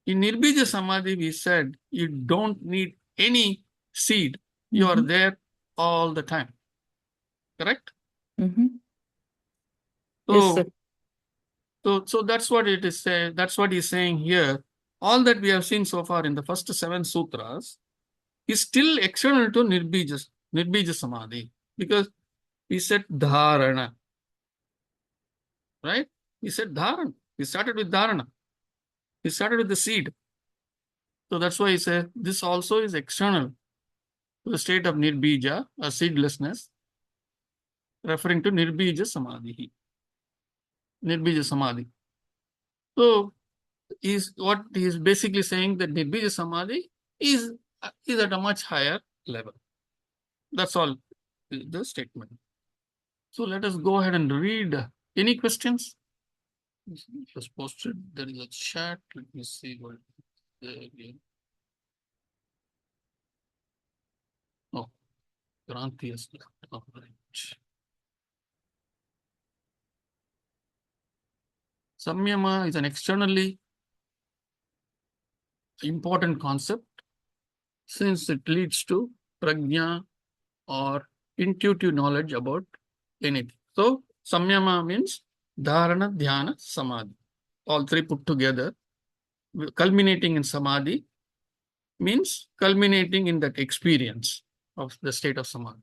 In nirbija samadhi, we said you don't need any seed. You are there all the time. Correct? Yes, sir. So that's what it is saying. That's what he's saying here. All that we have seen so far in the first 7 sutras is still external to nirbija samadhi, because we said dharana, right? We said dharana. We started with dharana. We started with the seed. So that's why he said this also is external to the state of nirbija, or seedlessness, referring to nirbija samadhi. Nirbija samadhi. So what he is basically saying that nirbija samadhi is at a much higher level. That's all the statement. So let us go ahead and read. Any questions? It was posted. There is a chat. Let me see what there again. Oh, Granthi has left. All right. Samyama is an externally important concept since it leads to prajna or intuitive knowledge about anything. So samyama means dharana, dhyana, samadhi. All 3 put together, culminating in samadhi, means culminating in that experience of the state of samadhi.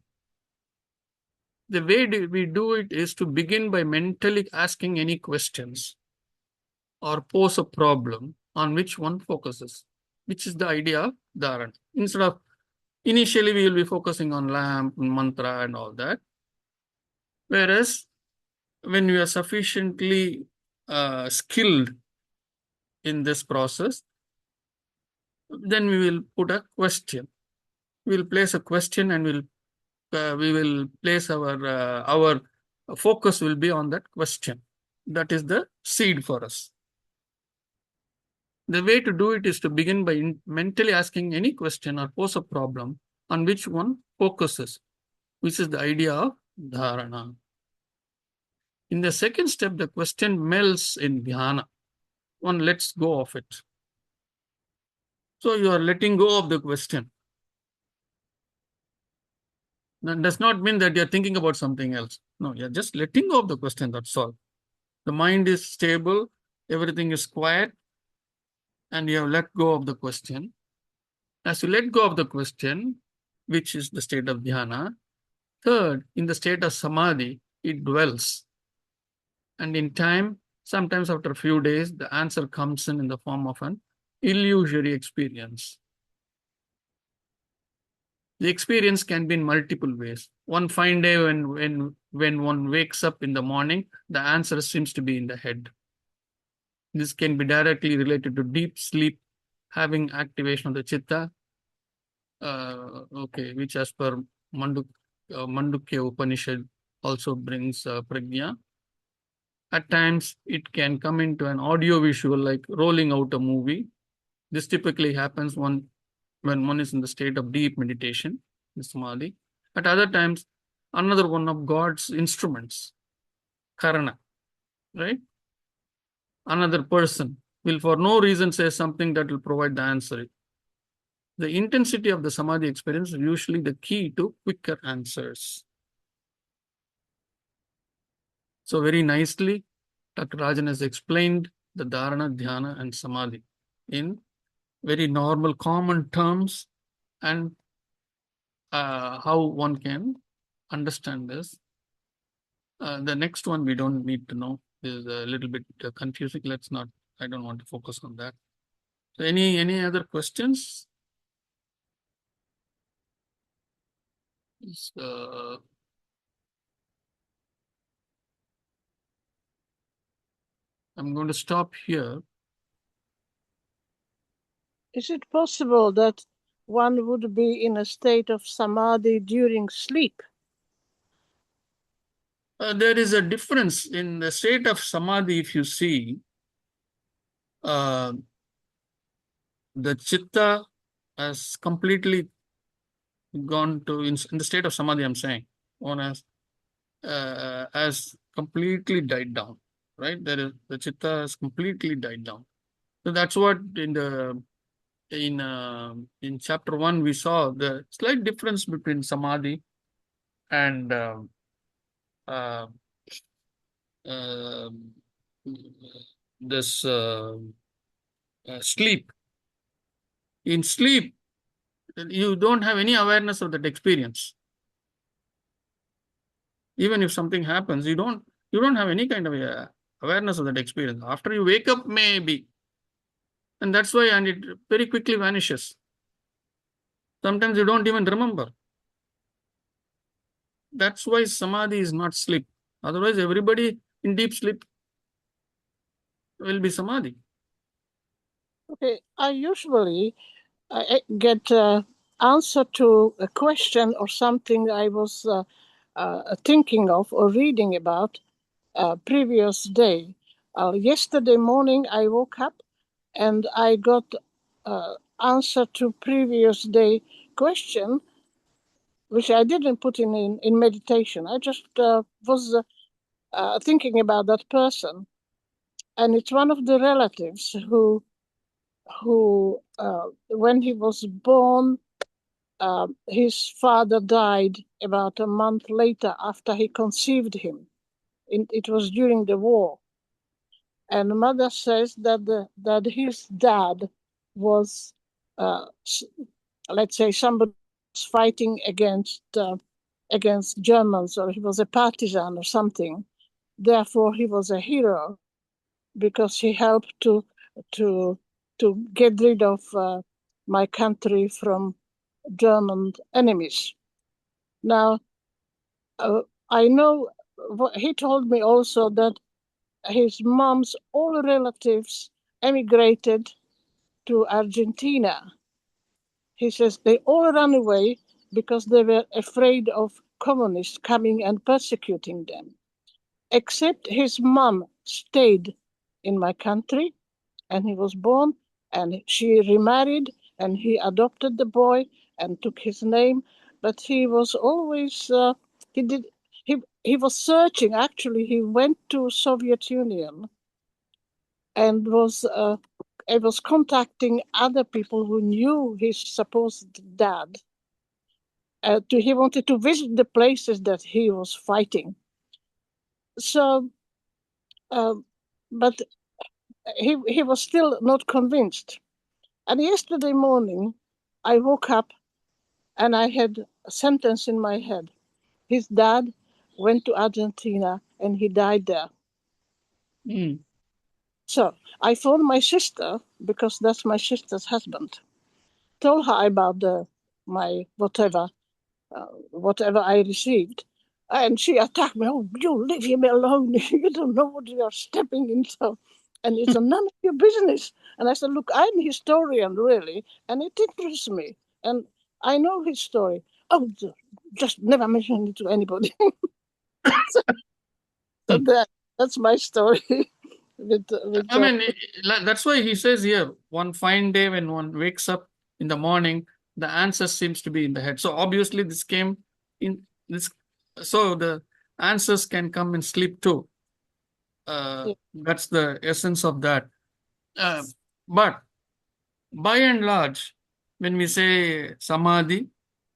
The way we do it is to begin by mentally asking any questions or pose a problem on which one focuses, which is the idea of dharana. Instead of initially we will be focusing on lamp, mantra and all that. Whereas when you are sufficiently skilled in this process, then we will put a question. We will place a question and we will place our focus will be on that question. That is the seed for us. The way to do it is to begin by mentally asking any question or pose a problem on which one focuses, which is the idea of dharana. In the second step, the question melts in dhyana. One lets go of it. So you are letting go of the question. That does not mean that you are thinking about something else. No, you are just letting go of the question, that's all. The mind is stable, everything is quiet, and you have let go of the question. As you let go of the question, which is the state of dhyana, third, in the state of samadhi, it dwells. And in time, Sometimes after a few days, the answer comes in the form of an illusory experience. The experience can be in multiple ways. One fine day when one wakes up in the morning, the answer seems to be in the head. This can be directly related to deep sleep, having activation of the chitta, which as per Mandukya Upanishad also brings prajna. At times, it can come into an audio visual like rolling out a movie. This typically happens when one is in the state of deep meditation, samadhi. At other times, another one of God's instruments, karana, right? Another person will for no reason say something that will provide the answer. The intensity of the samadhi experience is usually the key to quicker answers. So very nicely, Dr. Rajan has explained the dharana, dhyana, and samadhi in very normal, common terms, and how one can understand this. The next one we don't need to know is a little bit confusing. I don't want to focus on that. So any other questions? I'm going to stop here. Is it possible that one would be in a state of samadhi during sleep? There is a difference in the state of samadhi. If you see, the chitta has completely gone to in the state of samadhi. I'm saying one has completely died down. Right, the chitta has completely died down. So that's what in chapter 1 we saw the slight difference between samadhi and this sleep. In sleep, you don't have any awareness of that experience. Even if something happens, you don't have any kind of awareness of that experience. After you wake up, maybe. And that's why, and it very quickly vanishes. Sometimes you don't even remember. That's why samadhi is not sleep. Otherwise, everybody in deep sleep will be samadhi. Okay, I usually get answer to a question or something I was thinking of or reading about previous day. Yesterday morning, I woke up and I got answer to previous day question, which I didn't put in meditation. I just was thinking about that person. And it's one of the relatives who when he was born, his father died about a month later after he conceived him. It was during the war. And the mother says that his dad was, let's say, somebody was fighting against Germans, or he was a partisan or something. Therefore, he was a hero because he helped to get rid of my country from German enemies. Now, I know he told me also that his mom's all relatives emigrated to Argentina. He says they all ran away because they were afraid of communists coming and persecuting them. Except his mom stayed in my country, and he was born, and she remarried, and he adopted the boy and took his name. But he was always he was searching. Actually, he went to Soviet Union and was contacting other people who knew his supposed dad. He wanted to visit the places that he was fighting. So, but he was still not convinced. And yesterday morning, I woke up and I had a sentence in my head. His dad went to Argentina and he died there. Mm. So I phoned my sister, because that's my sister's husband. Told her about my whatever I received. And she attacked me. Oh, you leave him alone. You don't know what you are stepping into. And it's none of your business. And I said, look, I'm a historian, really, and it interests me. And I know his story. Oh, just never mention it to anybody. So that's my story. I mean, that's why he says here, one fine day when one wakes up in the morning, the answer seems to be in the head. So obviously this came in this, so the answers can come in sleep too. That's the essence of that. But by and large, when we say samadhi,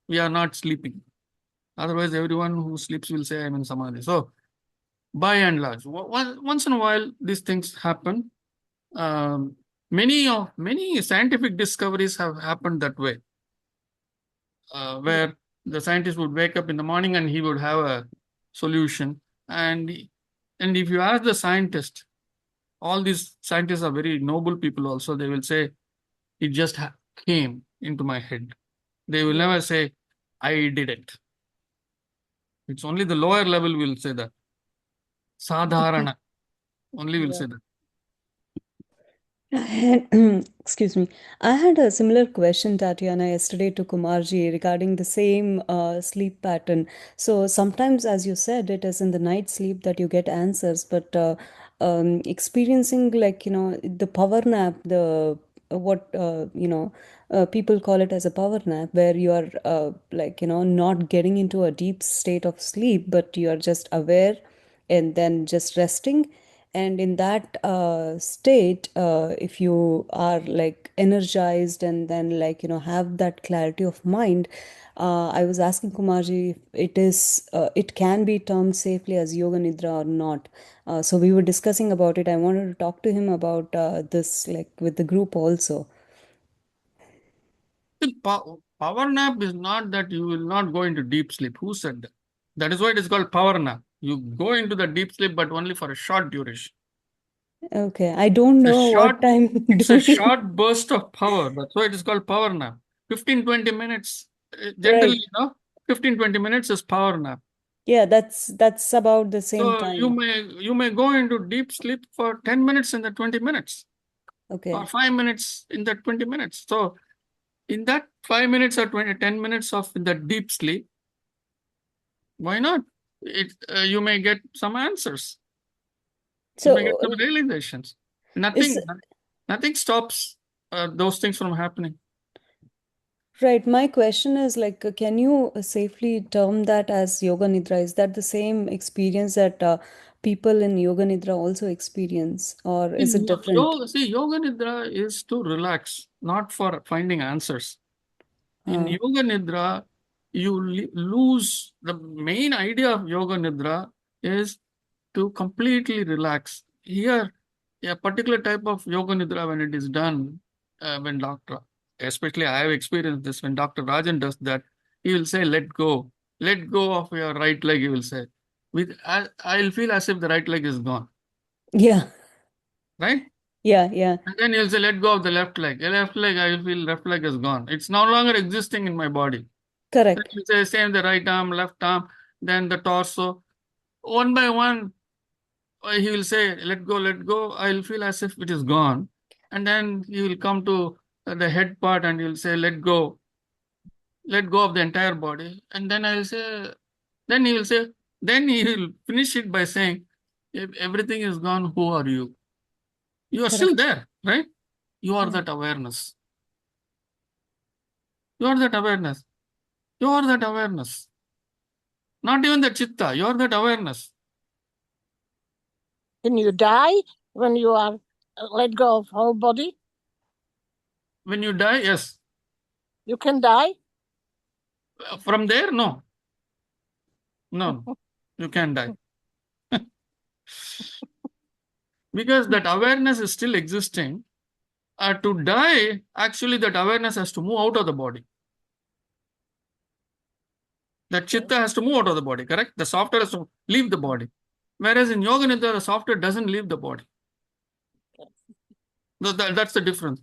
we are not sleeping. Otherwise, everyone who sleeps will say, I'm in samadhi. So by and large, once in a while, these things happen. Many scientific discoveries have happened that way, where the scientist would wake up in the morning and he would have a solution. And if you ask the scientist, all these scientists are very noble people also, they will say, it just came into my head. They will never say, I did it. It's only the lower level will say that. Sadharana only will say that. Excuse me. I had a similar question, Tatiana, yesterday to Kumarji regarding the same sleep pattern. So sometimes, as you said, it is in the night sleep that you get answers, but experiencing the power nap, the what people call it as a power nap, where you are not getting into a deep state of sleep, but you are just aware and then just resting. And in that state, if you are like energized and then have that clarity of mind, I was asking Kumarji if it can be termed safely as yoga nidra or not. So we were discussing about it. I wanted to talk to him about this, like with the group also. Power nap is not that you will not go into deep sleep. Who said that? That is why it is called power nap. You go into the deep sleep, but only for a short duration. Okay, I don't know what time. It's a short burst of power. That's why it is called power nap. 15-20 minutes. Generally, Right. 15-20 minutes is power nap. Yeah, that's about the same So time. you may go into deep sleep for 10 minutes in the 20 minutes. Okay. Or 5 minutes in the 20 minutes. So in that 5 minutes or 10 minutes of the deep sleep, why not? You may get some answers. You may get some realizations. Nothing stops those things from happening. Right. My question is can you safely term that as yoga nidra? Is that the same experience that people in yoga nidra also experience, or is it different? Yoga nidra is to relax, not for finding answers. In yoga nidra, you lose the main idea of yoga nidra is to completely relax. Here, a particular type of yoga nidra, when it is done, when especially I have experienced this, when Dr. Rajan does that, he will say, let go of your right leg, he will say. I'll feel as if the right leg is gone. Yeah. Right? Yeah. And then he'll say, let go of the left leg. The left leg, I will feel left leg is gone. It's no longer existing in my body. Correct. Then he'll say, same the right arm, left arm, then the torso. One by one, he will say, let go. I'll feel as if it is gone. And then he will come to the head part and he'll say, let go of the entire body. And then I'll say, then he will finish it by saying, if everything is gone, who are you? You are still there, right? You are that awareness. You are that awareness. You are that awareness. Not even the chitta, you are that awareness. Can you die when you are let go of whole body? When you die, yes. You can die? From there, no. No, you can't die. Because that awareness is still existing. To die, actually that awareness has to move out of the body. That chitta has to move out of the body, correct? The software has to leave the body. Whereas in Yoga Nidra, the software doesn't leave the body. That's the difference.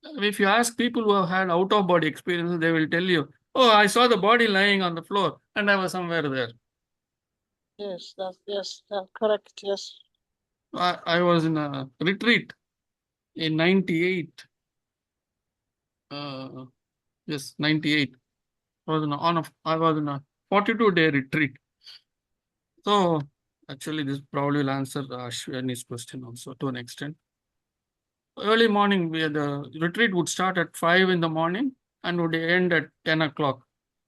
If you ask people who have had out-of-body experiences, they will tell you, oh, I saw the body lying on the floor and I was somewhere there. Yes, that's correct. Yes. I was in a retreat in 98. Yes, 98. I was in a 42-day retreat. So actually, this probably will answer Ashwini's question also to an extent. Early morning, the retreat would start at 5 in the morning and would end at 10 o'clock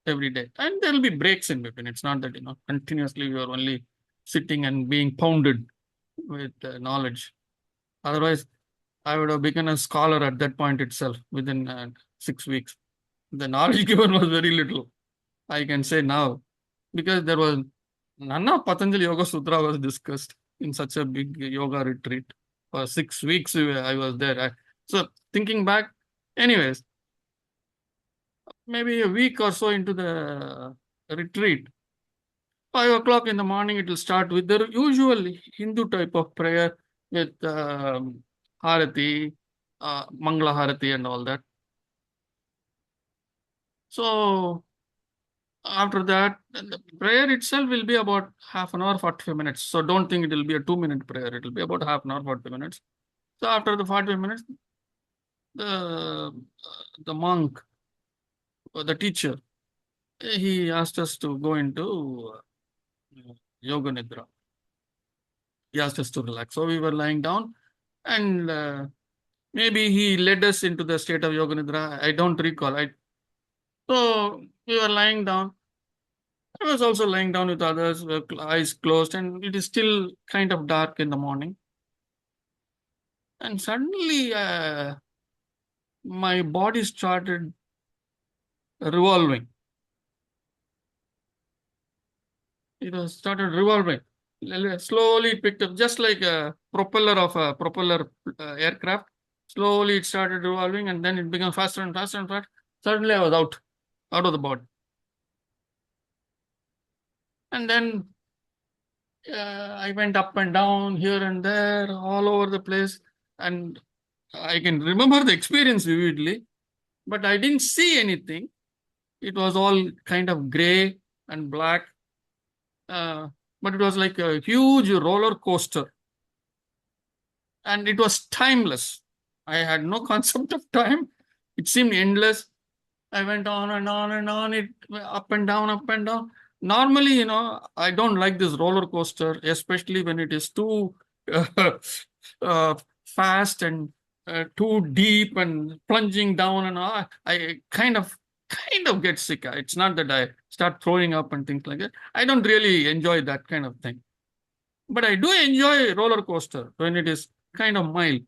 every day. And there will be breaks in between. It's not that, continuously you are only sitting and being pounded with knowledge. Otherwise, I would have become a scholar at that point itself within 6 weeks. The knowledge given was very little, I can say now, because there was none of Patanjali Yoga Sutra was discussed in such a big yoga retreat. For 6 weeks, I was there. So thinking back, anyways, maybe a week or so into the retreat, 5 o'clock in the morning, it will start with the usual Hindu type of prayer with Harati, Mangala Harati and all that. So after that, the prayer itself will be about half an hour, 45 minutes. So don't think it will be a 2-minute prayer. It will be about half an hour, 40 minutes. So after the 45 minutes, the monk, or the teacher, he asked us to go into yoga nidra. He asked us to relax. So we were lying down and maybe he led us into the state of yoga nidra. I don't recall. So we were lying down. I was also lying down with others, with eyes closed, and it is still kind of dark in the morning. And suddenly, my body started revolving. It was started revolving. Slowly it picked up, just like a propeller of a propeller aircraft. Slowly it started revolving, and then it became faster and faster and faster. Suddenly I was out of the body. And then I went up and down, here and there, all over the place. And I can remember the experience vividly, but I didn't see anything. It was all kind of gray and black, but it was like a huge roller coaster. And it was timeless. I had no concept of time. It seemed endless. I went on and on and on, it up and down, up and down. Normally, I don't like this roller coaster, especially when it is too fast and too deep and plunging down and all. I kind of get sick. It's not that I start throwing up and things like that. I don't really enjoy that kind of thing. But I do enjoy roller coaster when it is kind of mild.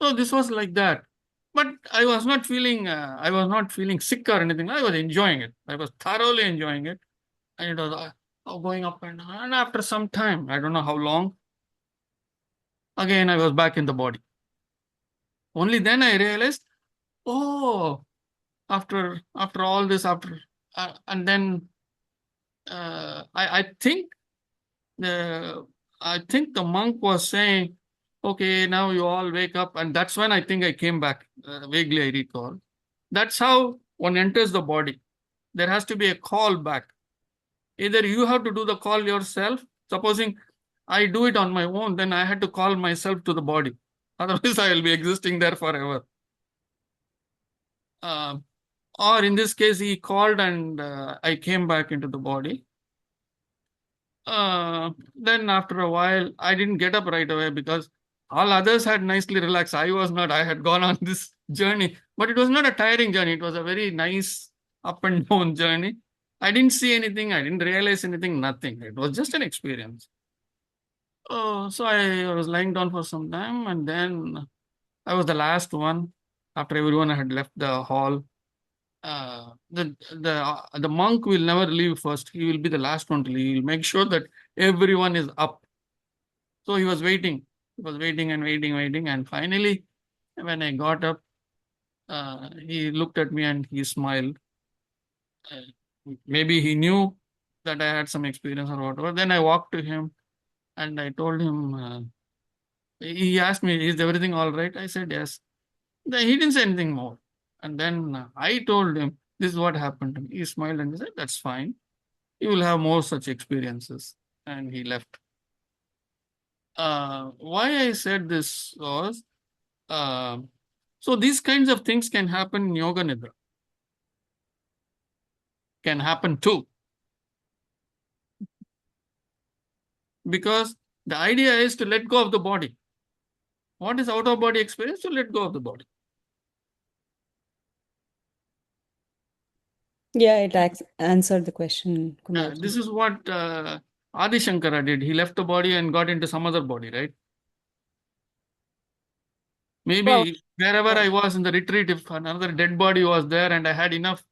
So this was like that. But I was not feeling sick or anything. I was enjoying it. I was thoroughly enjoying it. And it was going up and down. And after some time, I don't know how long, again, I was back in the body. Only then I realized, oh, after all this, and then I think the monk was saying, okay, now you all wake up. And that's when I think I came back. Vaguely, I recall. That's how one enters the body. There has to be a call back. Either you have to do the call yourself. Supposing I do it on my own, then I had to call myself to the body. Otherwise, I will be existing there forever. Or in this case, he called and I came back into the body. Then after a while, I didn't get up right away because all others had nicely relaxed. I was not. I had gone on this journey, but it was not a tiring journey. It was a very nice up and down journey. I didn't see anything. I didn't realize anything, nothing. It was just an experience. So I was lying down for some time, and then I was the last one after everyone had left the hall. The monk will never leave first. He will be the last one to leave. He will make sure that everyone is up. So he was waiting. He was waiting and waiting, waiting. And finally, when I got up, he looked at me and he smiled. Maybe he knew that I had some experience or whatever. Then I walked to him and I told him, He asked me, is everything all right? I said, yes. Then he didn't say anything more. And then I told him, this is what happened to me. He smiled and he said, that's fine. You will have more such experiences. And he left. Why I said this was, so these kinds of things can happen in Yoga Nidra. Can happen too. Because the idea is to let go of the body. What is out of body experience? To let go of the body. Yeah, it answered the question, Kumarji. This is what Adi Shankara did. He left the body and got into some other body, right? Maybe Well, wherever I was in the retreat, if another dead body was there and I had enough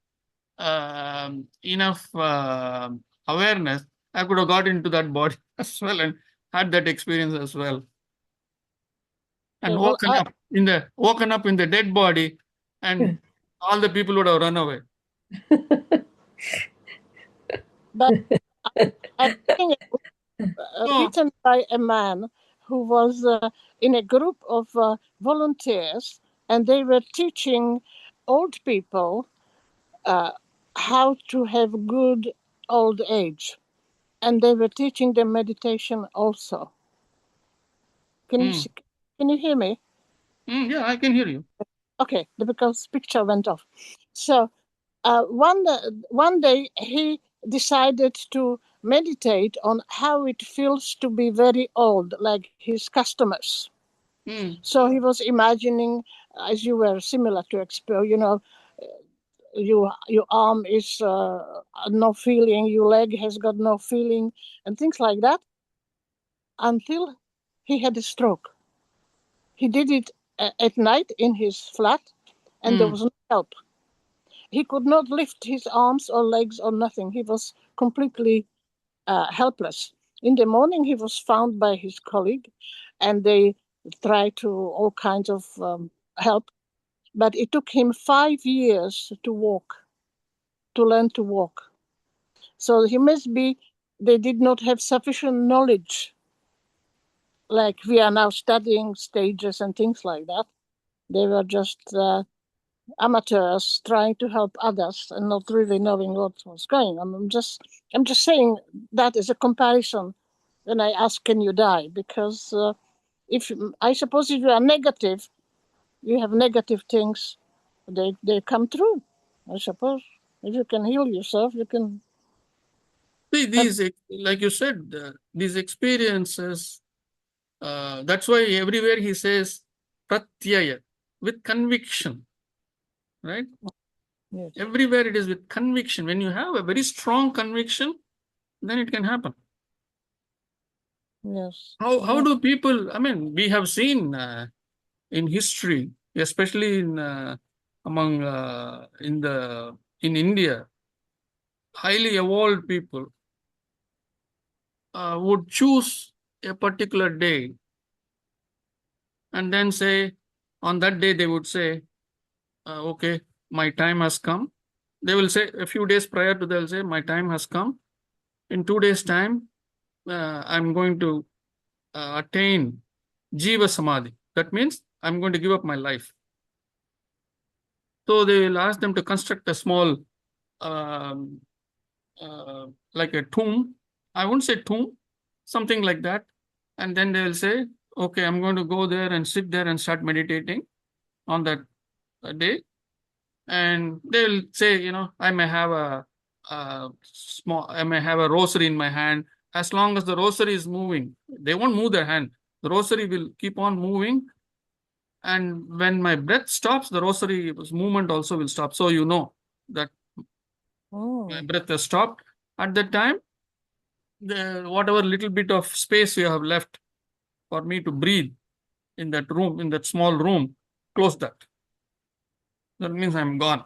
awareness, I could have got into that body as well and had that experience as well. And well, woken up in the dead body, and all the people would have run away. but I think written by a man who was in a group of volunteers, and they were teaching old people how to have good old age, and they were teaching them meditation also. Can you hear me? Yeah, I can hear you. Okay, because picture went off. So one day he decided to meditate on how it feels to be very old, like his customers. So he was imagining, as you were similar to experience, your arm is no feeling, your leg has got no feeling, and things like that, until he had a stroke. He did it at night in his flat, and there was no help. He could not lift his arms or legs or nothing. He was completely helpless. In the morning, he was found by his colleague, and they tried to all kinds of help. But it took him 5 years to learn to walk. So he must be, they did not have sufficient knowledge, like we are now studying stages and things like that. They were just amateurs trying to help others and not really knowing what was going on. I'm just saying that as a comparison when I ask, can you die? Because if I suppose if you are negative, you have negative things, they come true. I suppose if you can heal yourself, you can. See, these, like you said, these experiences, that's why everywhere he says pratyaya, with conviction, right? Yes. Everywhere it is with conviction. When you have a very strong conviction, then it can happen. Yes. How do people, I mean, we have seen in history, especially in among in India, highly evolved people would choose a particular day and then say, on that day they would say, okay, my time has come. They will say a few days prior to, they'll say, my time has come. In 2 days' time, I'm going to attain Jiva Samadhi. That means I'm going to give up my life. So they will ask them to construct a small, like a tomb. I won't say tomb, something like that. And then they will say, okay, I'm going to go there and sit there and start meditating on that day. And they will say, I may have I may have a rosary in my hand. As long as the rosary is moving, they won't move their hand. The rosary will keep on moving. And when my breath stops, the rosary movement also will stop. So you know that my breath has stopped. At that time, whatever little bit of space you have left for me to breathe in that room, in that small room, close that. That means I'm gone.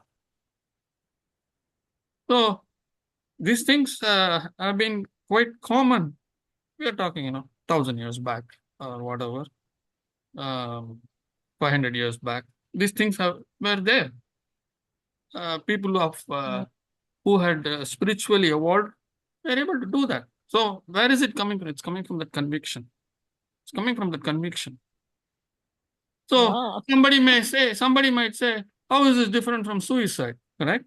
So these things have been quite common. We are talking, 1,000 years back or whatever, 500 years back. These things were there. People who had spiritually evolved were able to do that. So where is it coming from? It's coming from that conviction. It's coming from that conviction. So Ah, somebody might say, how is this different from suicide? Correct?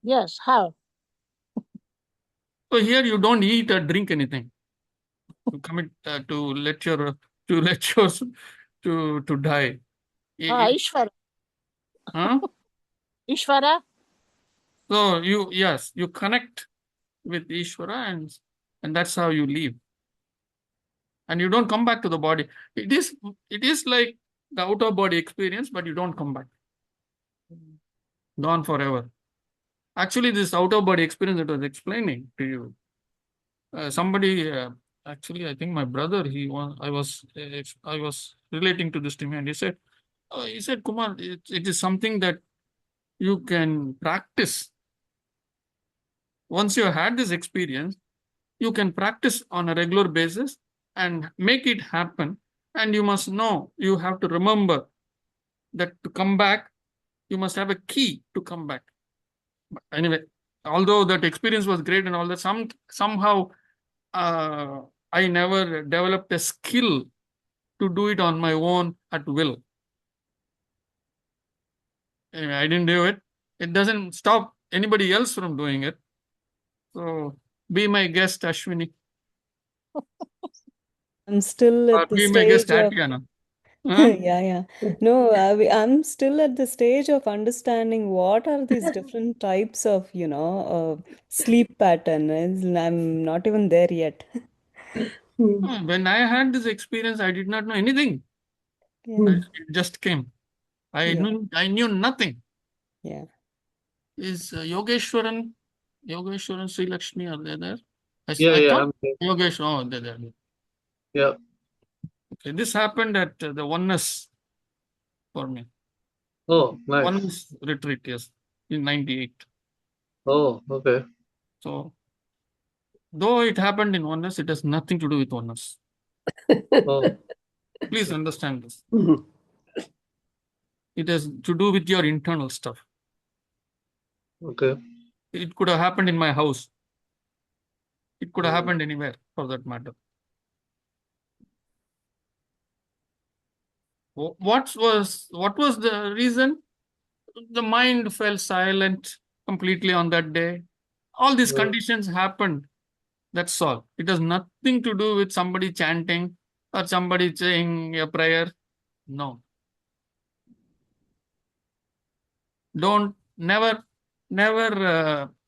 yes, how? So here you don't eat or drink anything. You commit to let your to die. Ah, Ishvara. Huh? Ishvara? So you connect with Ishvara and that's how you leave. And you don't come back to the body. It is like the out of body experience, but you don't come back. Gone forever. Actually, this out of body experience that I was explaining to you, somebody actually, I think my brother, I was relating to this to me, and he said, Kumar, it is something that you can practice. Once you have had this experience, you can practice on a regular basis and make it happen. And you must know, you have to remember that to come back, you must have a key to come back. But anyway, although that experience was great and all that, somehow I never developed a skill to do it on my own at will. Anyway, I didn't do it. It doesn't stop anybody else from doing it. So be my guest, Ashwini. I'm still Or at the be my guest, stage of Tatiana. Huh? yeah. No, I'm still at the stage of understanding what are these different types of, sleep patterns. I'm not even there yet. When I had this experience, I did not know anything. Yeah, It just came. yeah, I knew nothing. yeah. Is Yogeshwaran, Sri Lakshmi, are they there? Yeah, I yeah, thought I'm there. Yogesh, oh, they're there. Yeah. Okay, this happened at the oneness for me. Oh, nice. Oneness retreat, yes, in 98. Oh, okay. So, though it happened in oneness, it has nothing to do with oneness. Oh, Please understand this. It has to do with your internal stuff. okay. It could have happened in my house. It could have happened anywhere, for that matter. What was the reason? The mind fell silent completely on that day. All these conditions happened. That's all. It has nothing to do with somebody chanting or somebody saying a prayer. No. Don't never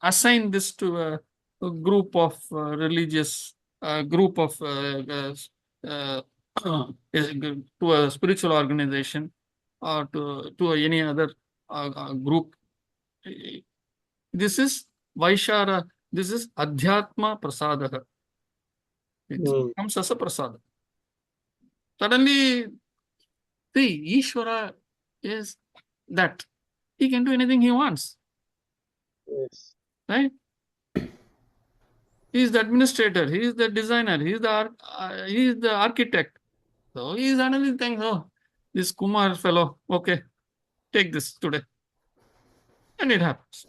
assign this to a group of religious group of to a spiritual organization or to any other group. This is Vaishara. This is Adhyatma Prasadaha. It comes as a prasada. Suddenly, see, Ishvara is that he can do anything he wants. Yes. Right? He is the administrator, he is the designer, he is the architect. So he is analyzing, oh, this Kumar fellow, okay, take this today. And it happens.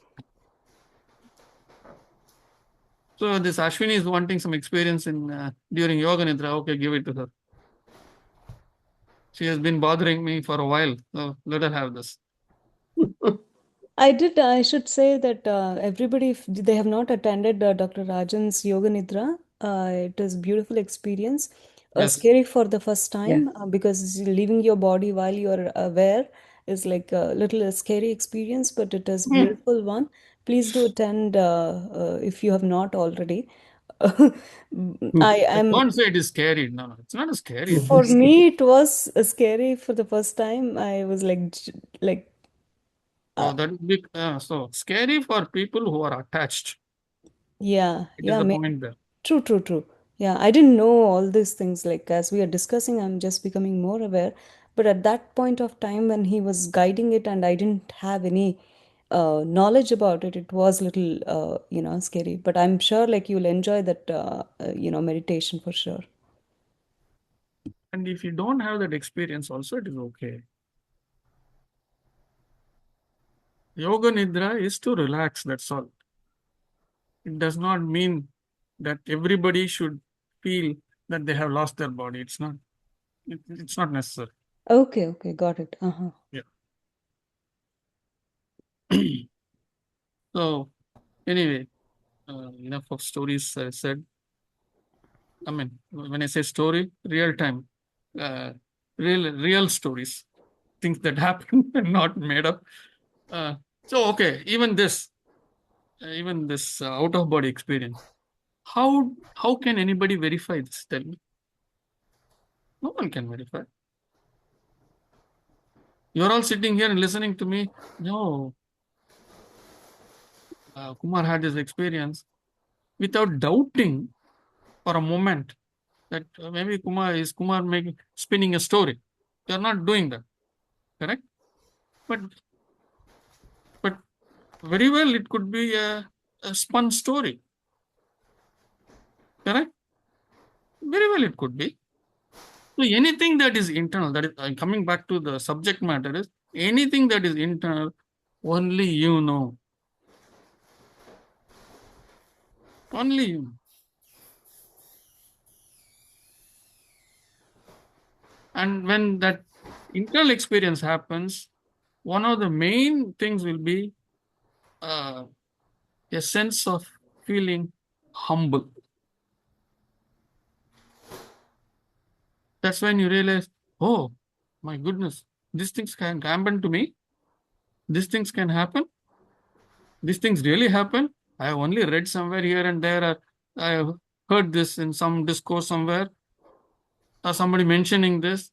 So this Ashwini is wanting some experience in during Yoga Nidra. Okay, give it to her. She has been bothering me for a while. So let her have this. I should say that everybody, if they have not attended Dr. Rajan's Yoga Nidra, it is beautiful experience. Yes. Scary for the first time because leaving your body while you're aware is like a little scary experience, but it is beautiful one. Please do attend if you have not already. I am. Don't say it is scary. No, it's not scary. For me, it was scary for the first time. I was like. So that is big. So scary for people who are attached. Yeah, It is yeah, the point there. true. Yeah, I didn't know all these things. Like as we are discussing, I'm just becoming more aware. But at that point of time when he was guiding it and I didn't have any knowledge about it, it was little, scary. But I'm sure like you'll enjoy that, meditation for sure. And if you don't have that experience also, it is okay. Yoga Nidra is to relax, that's all. It does not mean that everybody should feel that they have lost their body. It's not. It's not necessary. Okay, okay, got it. Uh-huh. Yeah. So anyway, enough of stories. I said. I mean, when I say story, real time, real stories, things that happen and not made up. So okay, even this out of body experience. How can anybody verify this? Tell me. No one can verify. You're all sitting here and listening to me. No, Kumar had this experience without doubting for a moment that maybe Kumar making spinning a story. You're not doing that, correct? But very well it could be a spun story, correct? Very well it could be. So anything that is internal, that is coming back to the subject matter, is anything that is internal, only you know. Only you know. And when that internal experience happens, one of the main things will be a sense of feeling humble. That's when you realize, oh my goodness, these things can happen to me. These things can happen. These things really happen. I have only read somewhere here and there. I have heard this in some discourse somewhere, or somebody mentioning this,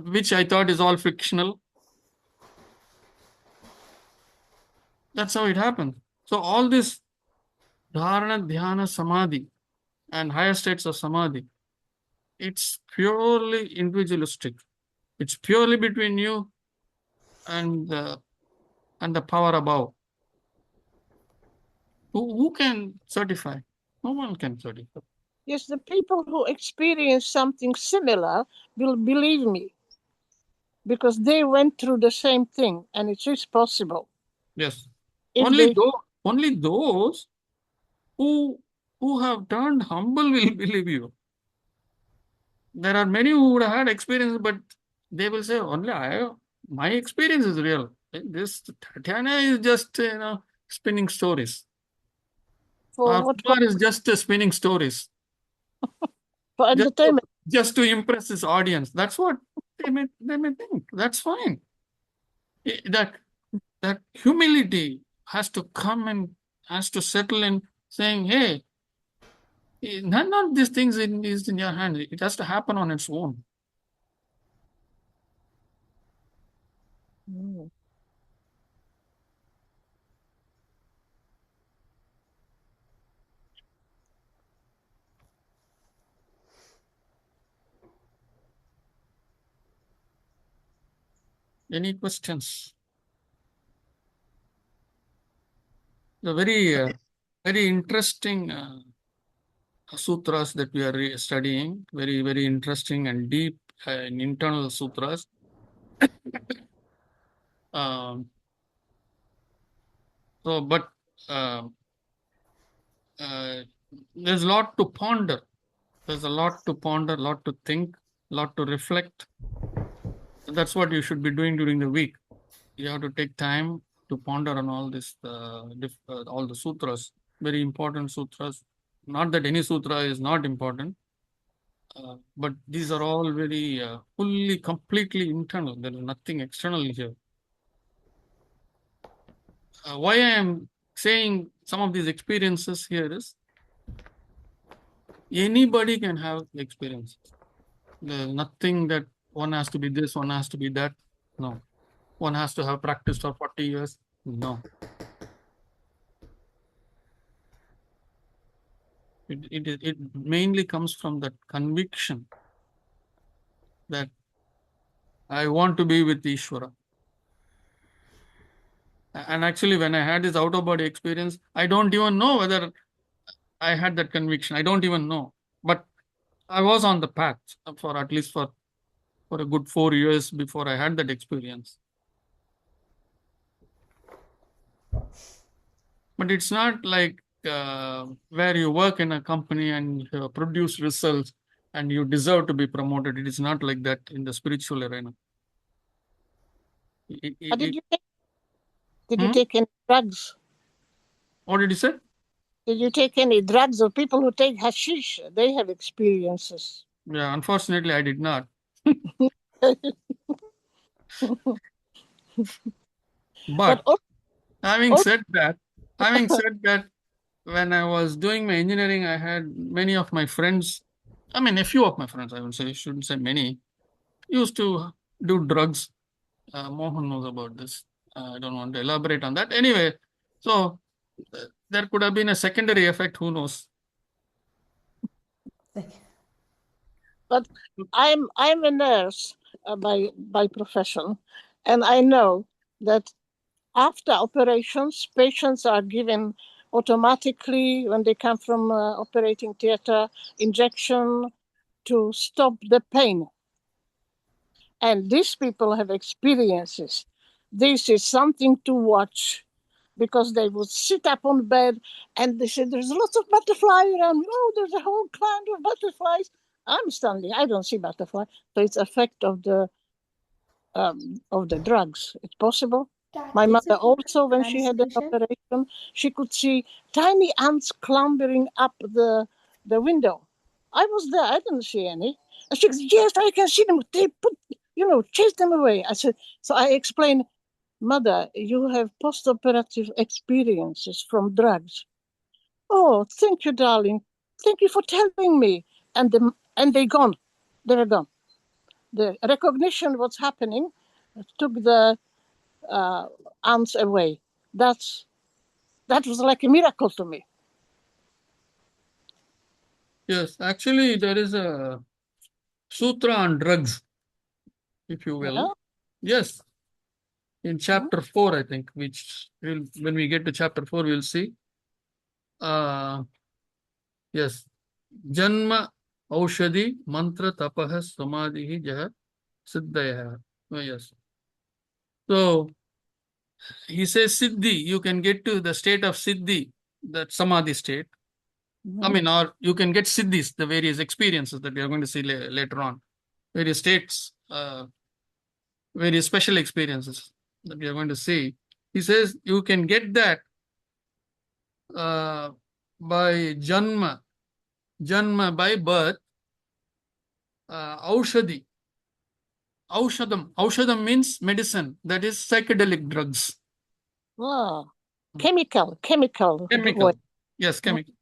which I thought is all fictional. That's how it happens. So all this dharana, dhyana, samadhi, and higher states of samadhi, it's purely individualistic. It's purely between you and the power above. Who can certify? No one can certify. Yes, the people who experience something similar will believe me because they went through the same thing and it is possible. Yes. If Only those who have turned humble will believe you. There are many who would have had experience, but they will say, only my experience is real. This Tatiana is just spinning stories. Kumar is just spinning stories. For entertainment. Just to impress his audience. That's what they may think. That's fine. That humility has to come and has to settle in saying, hey, none of these things is in your hand. It has to happen on its own. Any questions? The very interesting sutras that we are studying, very, very interesting and deep and internal sutras. But there's a lot to ponder. There's a lot to ponder, a lot to think, a lot to reflect. That's what you should be doing during the week. You have to take time to ponder on all this, all the sutras, very important sutras. Not that any sutra is not important, but these are all very fully, completely internal. There is nothing external here. Why I am saying some of these experiences here is anybody can have experiences. There's nothing that one has to be this, one has to be that. No. One has to have practiced for 40 years. No. It mainly comes from that conviction that I want to be with Ishvara. And actually, when I had this out of body experience, I don't even know whether I had that conviction. I don't even know. But I was on the path for at least for a good 4 years before I had that experience. But it's not like where you work in a company and produce results and you deserve to be promoted. It is not like that in the spiritual arena. Did you take any drugs? What did you say? Did you take any drugs, or people who take hashish? They have experiences. Yeah, unfortunately, I did not. But having said that, when I was doing my engineering, I had many of my friends, I mean, a few of my friends, I would say, shouldn't say many, used to do drugs. Mohan knows about this. I don't want to elaborate on that. Anyway, so there could have been a secondary effect. Who knows? But I'm a nurse by profession, and I know that after operations, patients are given automatically, when they come from operating theater, injection to stop the pain. And these people have experiences. This is something to watch, because they would sit up on bed and they said, there's lots of butterfly around. Oh, there's a whole clan of butterflies. I'm standing, I don't see butterfly. So it's effect of the drugs. It's possible. My mother also, when she had the operation, she could see tiny ants clambering up the window. I was there, I didn't see any. And she goes, yes, I can see them. They chase them away. I said, so I explained, Mother, you have post-operative experiences from drugs. Oh, thank you, darling. Thank you for telling me. And they're gone. They're gone. The recognition what's happening took the ants away. That was like a miracle to me. Yes, actually, there is a sutra on drugs, if you will. Yeah? Yes, in chapter 4, I think, which when we get to chapter 4, we'll see. Yes, Janma Aushadhi Mantra Tapaha Samadhi Jaha Siddhaya. Oh, yes. So he says Siddhi, you can get to the state of Siddhi, that Samadhi state. I mean, or you can get Siddhis, the various experiences that we are going to see later on. Various states, various special experiences that we are going to see. He says you can get that by Janma by birth, Aushadhi. Aushadam means medicine, that is psychedelic drugs. Oh, chemical. Yes, chemical.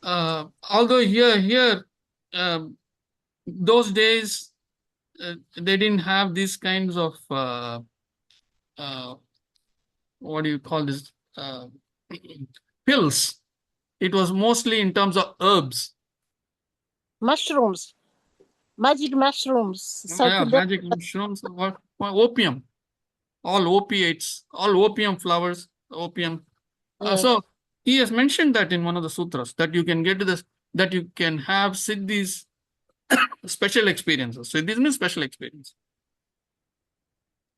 Although here, those days, they didn't have these kinds of, what do you call this, pills. It was mostly in terms of herbs. Mushrooms. Magic mushrooms. Yeah, magic mushrooms, opium. All opiates, all opium flowers, opium. Yes. So he has mentioned that in one of the sutras, that you can get to this, that you can have siddhis, special experiences. Siddhis means special experience.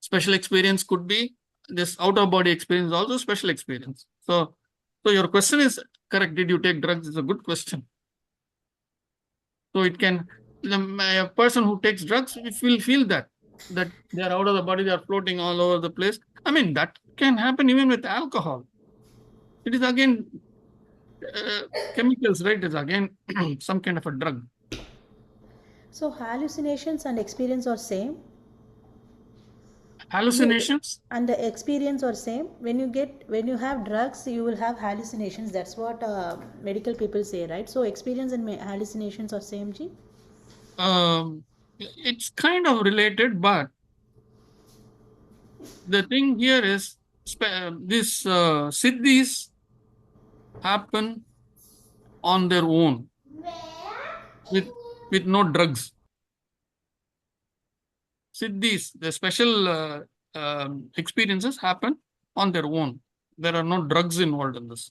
Special experience could be this out of body experience, also special experience. So your question is correct. Did you take drugs? Is a good question. So it can, a person who takes drugs will feel that they are out of the body, they are floating all over the place. I mean, that can happen even with alcohol. It is again chemicals, right? It's again some kind of a drug. So hallucinations and experience are same? Hallucinations? And the experience are same. When you have drugs, you will have hallucinations. That's what medical people say, right? So experience and hallucinations are same, Ji? It's kind of related, but the thing here is this siddhis happen on their own with no drugs. Siddhis, the special experiences happen on their own. There are no drugs involved in this.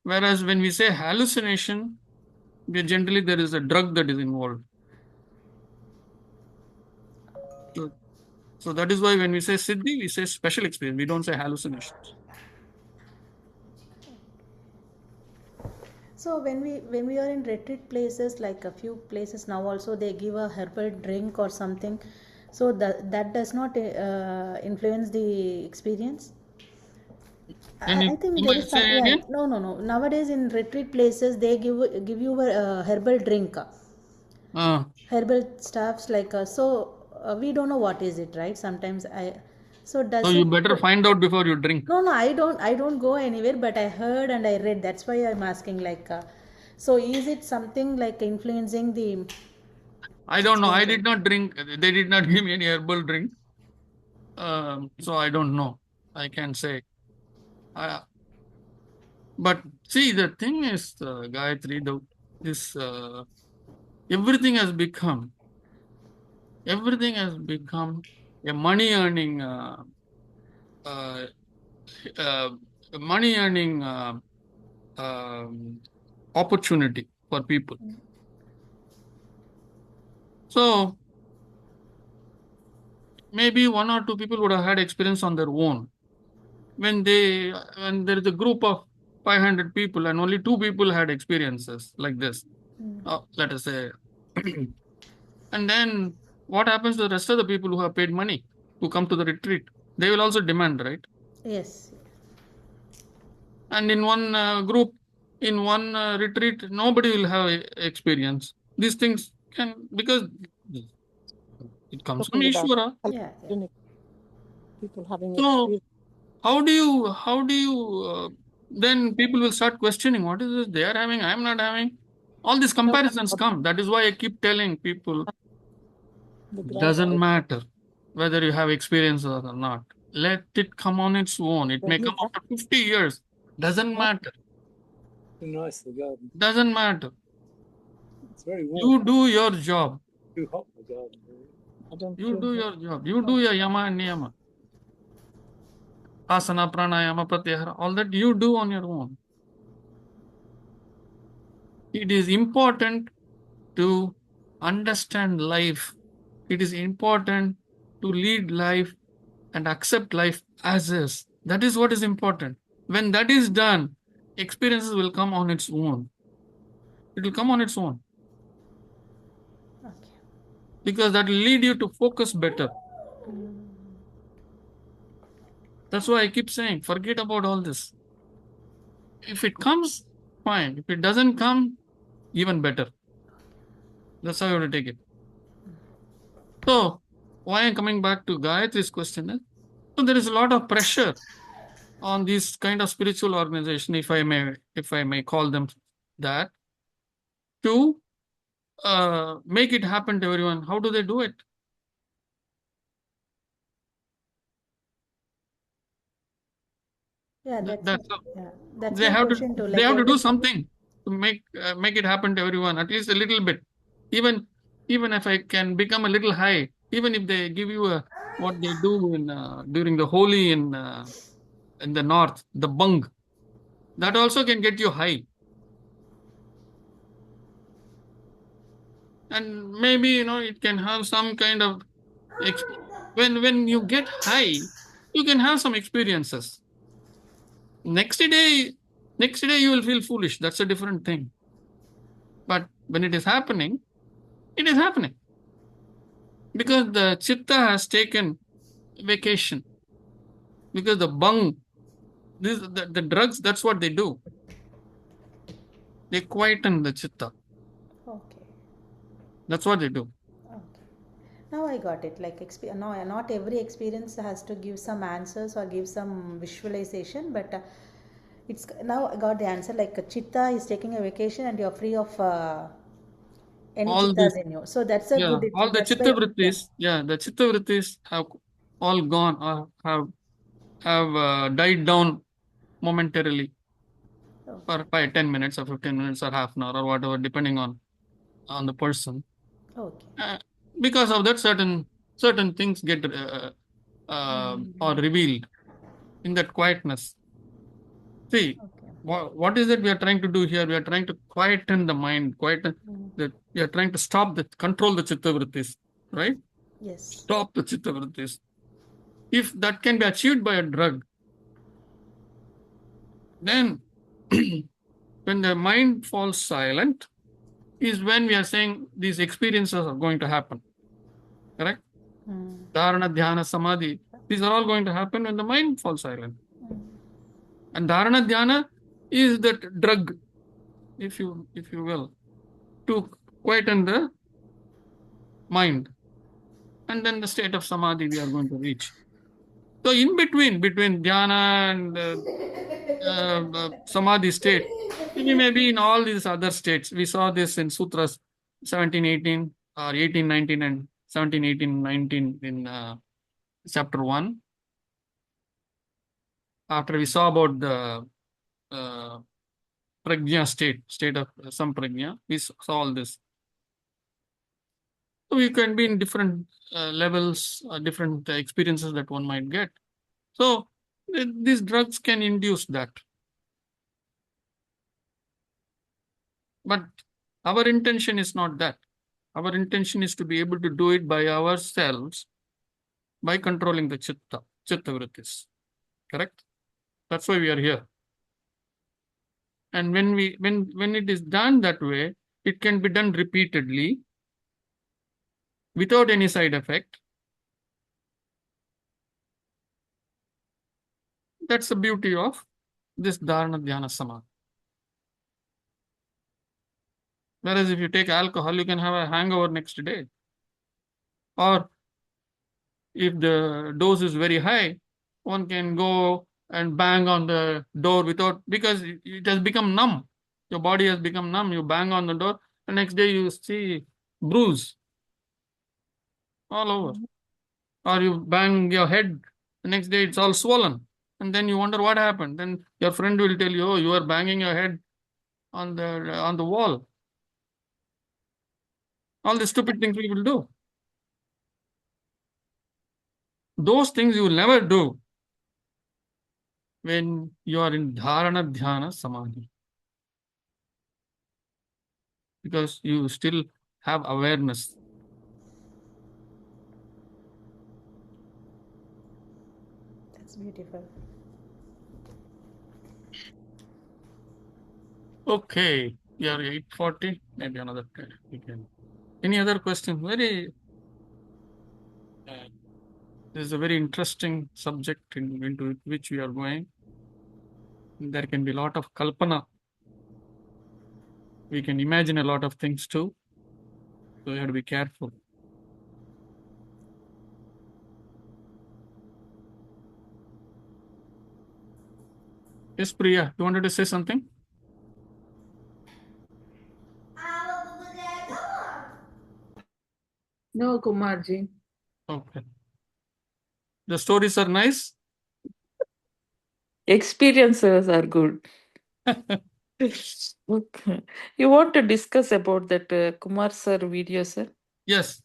Whereas when we say hallucination, generally there is a drug that is involved. So that is why when we say siddhi, we say special experience. We don't say hallucinations. So when we are in retreat places, like a few places now also they give a herbal drink or something, so that does not influence the experience. I think there is some, Say yeah, again? no. Nowadays in retreat places they give you a herbal drink, herbal stuffs like we don't know what is it, right? Sometimes so So does you it? better find out before you drink. No, I don't go anywhere, but I heard and I read. That's why I'm asking. Like, so is it something like influencing the I don't know. I did not drink. They did not give me any herbal drink. So I don't know. I can't say. But see, the thing is, Gayatri, this everything has become a uh, uh, money earning opportunity for people. So maybe one or two people would have had experience on their own. When there is a group of 500 people and only 2 people had experiences like this, let us say, and then what happens to the rest of the people who have paid money to come to the retreat? They will also demand, right? yes. And in one group, in one retreat, nobody will have experience. These things can, because it comes from Talking about Ishvara. Yeah, yeah. people having So experience. how do you then people will start questioning, what is this they are having, I am not having. All these comparisons come. That is why I keep telling people, doesn't matter whether you have experience or not. Let it come on its own. It may come after 50 years. Doesn't matter. Nice, the garden. Doesn't matter. It's very warm. You do your job. Too hot for the garden. You do your job. You do your yama and niyama. Asana, pranayama, pratyahara. All that you do on your own. It is important to understand life. It is important to lead life and accept life as is. That is what is important. When that is done, experiences will come on its own. It will come on its own. Okay. Because that will lead you to focus better. That's why I keep saying, forget about all this. If it comes, fine. If it doesn't come, even better. That's how you have to take it. So, why I'm coming back to Gayatri's question is, so there is a lot of pressure on these kind of spiritual organization, if I may call them that, to make it happen to everyone. How do they do it? Yeah, That's that's they my have to question too. they Like have to do every something to make it happen to everyone, at least a little bit. Even if I can become a little high, even if they give you what they do in during the Holi in the north, the bung, that also can get you high. And maybe it can have some kind of when you get high, you can have some experiences. Next day you will feel foolish. That's a different thing. But when it is happening, it is happening because the chitta has taken vacation. Because the bung, the drugs, that's what they do. They quieten the chitta. okay. That's what they do. Okay. Now I got it. Like no, not every experience has to give some answers or give some visualization, but it's now I got the answer. Like a chitta is taking a vacation and you're free of any All chittas these, in you. So that's a good. all the That's chitta why. Yeah. vrittis, the chitta vrittis have all gone or have died down momentarily for 5-10 minutes or 15 minutes or half an hour or whatever, depending on the person. Okay. Because of that, certain things get or revealed in that quietness. See, what is it we are trying to do here? We are trying to quieten the mind, we are trying to control the chitta vrittis, right? Yes. Stop the chitta vrittis. If that can be achieved by a drug, then when the mind falls silent, is when we are saying these experiences are going to happen. Correct? Dharana, dhyana, samadhi. These are all going to happen when the mind falls silent. And dharana, dhyana is that drug, if you will, to quieten the mind. And then the state of samadhi we are going to reach. So in between dhyana and samadhi state, we may be in all these other states. We saw this in sutras 17, 18 or 18, 19 and 17, 18, 19 in chapter 1. After we saw about the prajna state of some prajna, we saw all this. So you can be in different levels, different experiences that one might get. So these drugs can induce that. But our intention is not that. Our intention is to be able to do it by ourselves by controlling the chitta vrittis. Correct? That's why we are here. And when it is done that way, it can be done repeatedly without any side effect. That's the beauty of this dharana, dhyana, samadhi. Whereas if you take alcohol, you can have a hangover next day. Or if the dose is very high, one can go and bang on the door because it has become numb. Your body has become numb. You bang on the door, the next day you see bruise all over. Or you bang your head, the next day it's all swollen. And then you wonder what happened. Then your friend will tell you, oh, you are banging your head on the wall. All the stupid things we will do. Those things you will never do when you are in dharana, dhyana, samadhi. Because you still have awareness. That's beautiful. Okay, we are 8:40, maybe another 10. We can. Any other question? This is a very interesting subject into which we are going. There can be a lot of kalpana. We can imagine a lot of things too. So you have to be careful. Yes, Priya, you wanted to say something? No, Kumarji. Okay. The stories are nice. Experiences are good. Okay. You want to discuss about that Kumar sir video, sir? Yes.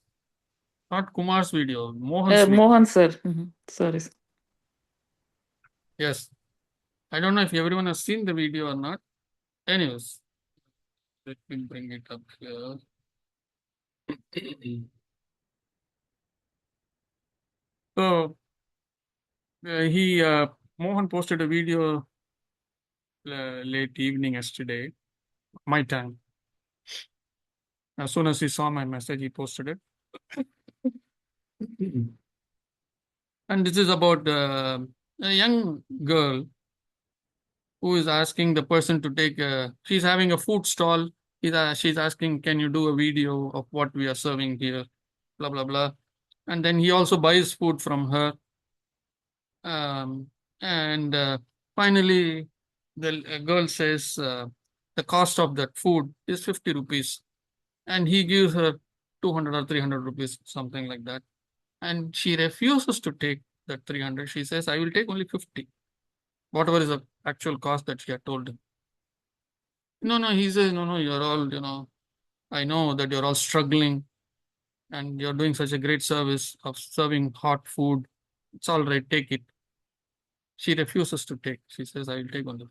Not Kumar's video, Mohan's video. Mohan sir. Sorry. Sir. Yes. I don't know if everyone has seen the video or not. Anyways, let me bring it up here. So Mohan posted a video late evening yesterday, my time. As soon as he saw my message, he posted it. And this is about a young girl who is asking the person to take she's having a food stall. She's asking, can you do a video of what we are serving here? Blah, blah, blah. And then he also buys food from her. And finally, the girl says the cost of that food is 50 rupees. And he gives her 200 or 300 rupees, something like that. And she refuses to take that 300. She says, I will take only 50. Whatever is the actual cost that she had told him. No, he says, no, you're all, I know that you're all struggling and you're doing such a great service of serving hot food. It's all right, take it. She refuses to take. She says, I will take only.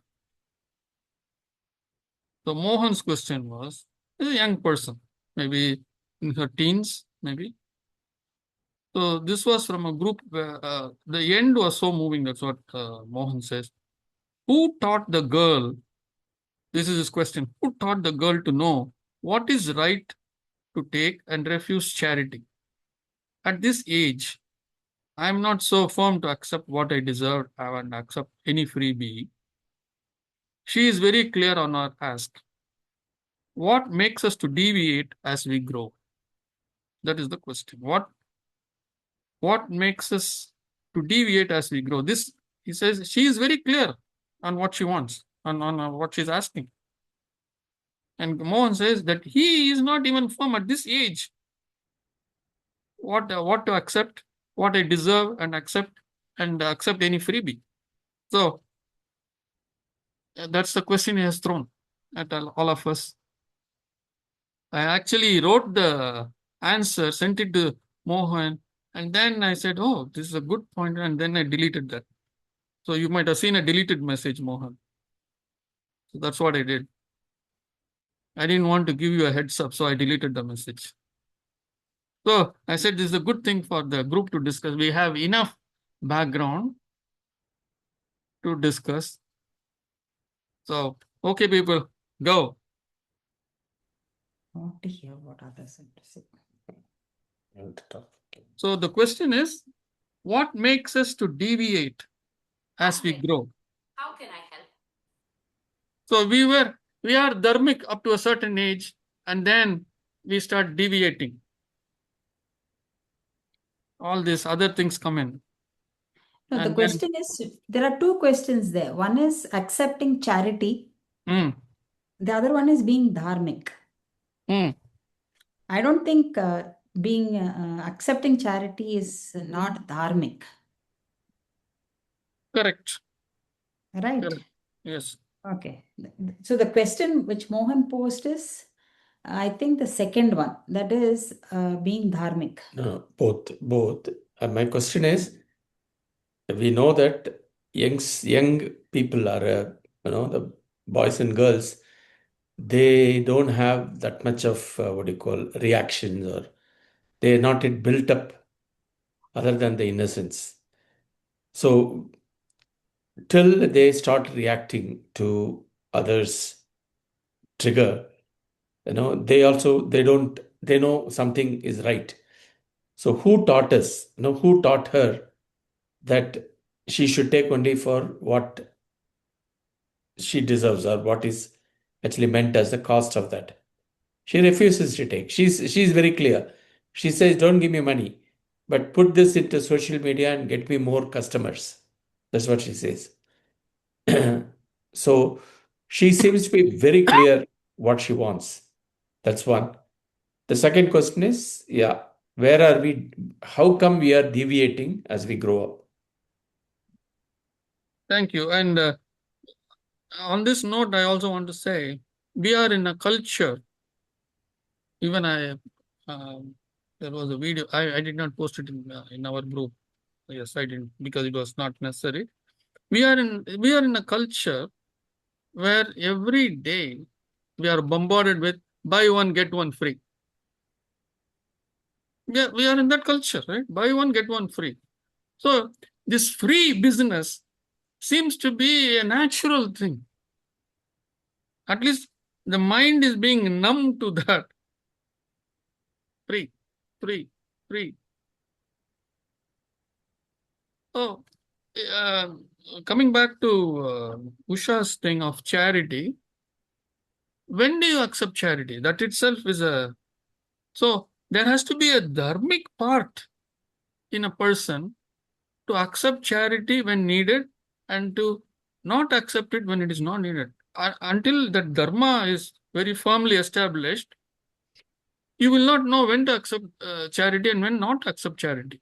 So Mohan's question was, a young person, maybe in her teens, maybe. So this was from a group where the end was so moving. That's what Mohan says. Who taught the girl This is his question. Who taught the girl to know what is right to take and refuse charity? At this age, I am not so firm to accept what I deserve and accept any freebie. She is very clear on her ask. What makes us to deviate as we grow? That is the question. What makes us to deviate as we grow? This, he says, she is very clear on what she wants, on what she's asking. And Mohan says that he is not even firm at this age what to accept, what I deserve and accept any freebie. So that's the question he has thrown at all of us. I actually wrote the answer, sent it to Mohan, and then I said, oh, this is a good point, and then I deleted that. So you might have seen a deleted message, Mohan. So that's what I did. I didn't want to give you a heads up, so I deleted the message. So I said this is a good thing for the group to discuss. We have enough background to discuss. So, okay, people, go. I want to hear what others have to say. So the question is, what makes us to deviate as we grow? How can I help? So we are dharmic up to a certain age, and then we start deviating. All these other things come in. No, the And question is, there are two questions there. One is accepting charity. The other one is being dharmic. I don't think being accepting charity is not dharmic. Correct. Right? Correct. Yes. Okay. So the question which Mohan posed is, I think the second one, that is being dharmic. No, both. My question is, we know that young people are, the boys and girls, they don't have that much of reactions, or they're not yet built up other than the innocence. So till they start reacting to others' trigger, they know something is right. So who taught us? Who taught her that she should take only for what she deserves, or what is actually meant as the cost of that? She refuses to take. She's very clear. She says, "Don't give me money, but put this into social media and get me more customers." That's what she says. So she seems to be very clear what she wants. That's one. The second question is, where are we? How come we are deviating as we grow up? Thank you. And on this note, I also want to say, we are in a culture. Even there was a video. I did not post it in our group. Yes, I didn't, because it was not necessary. We are in a culture where every day we are bombarded with buy one get one free. We are in that culture, right? Buy one get one free. So this free business seems to be a natural thing. At least the mind is being numb to that. Free. So coming back to Usha's thing of charity, when do you accept charity? That itself is so there has to be a dharmic part in a person to accept charity when needed and to not accept it when it is not needed. Until that dharma is very firmly established, you will not know when to accept charity and when not to accept charity.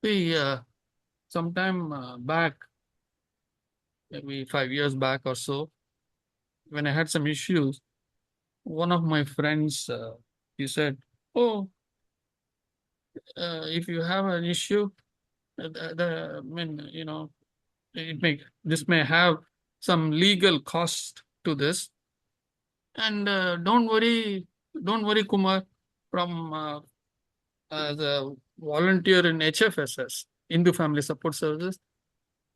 See, sometime back, maybe 5 years back or so, when I had some issues, one of my friends, he said, "Oh, if you have an issue, I mean, this may have some legal cost to this, and don't worry, Kumar, from as a volunteer in HFSS, Hindu Family Support Services,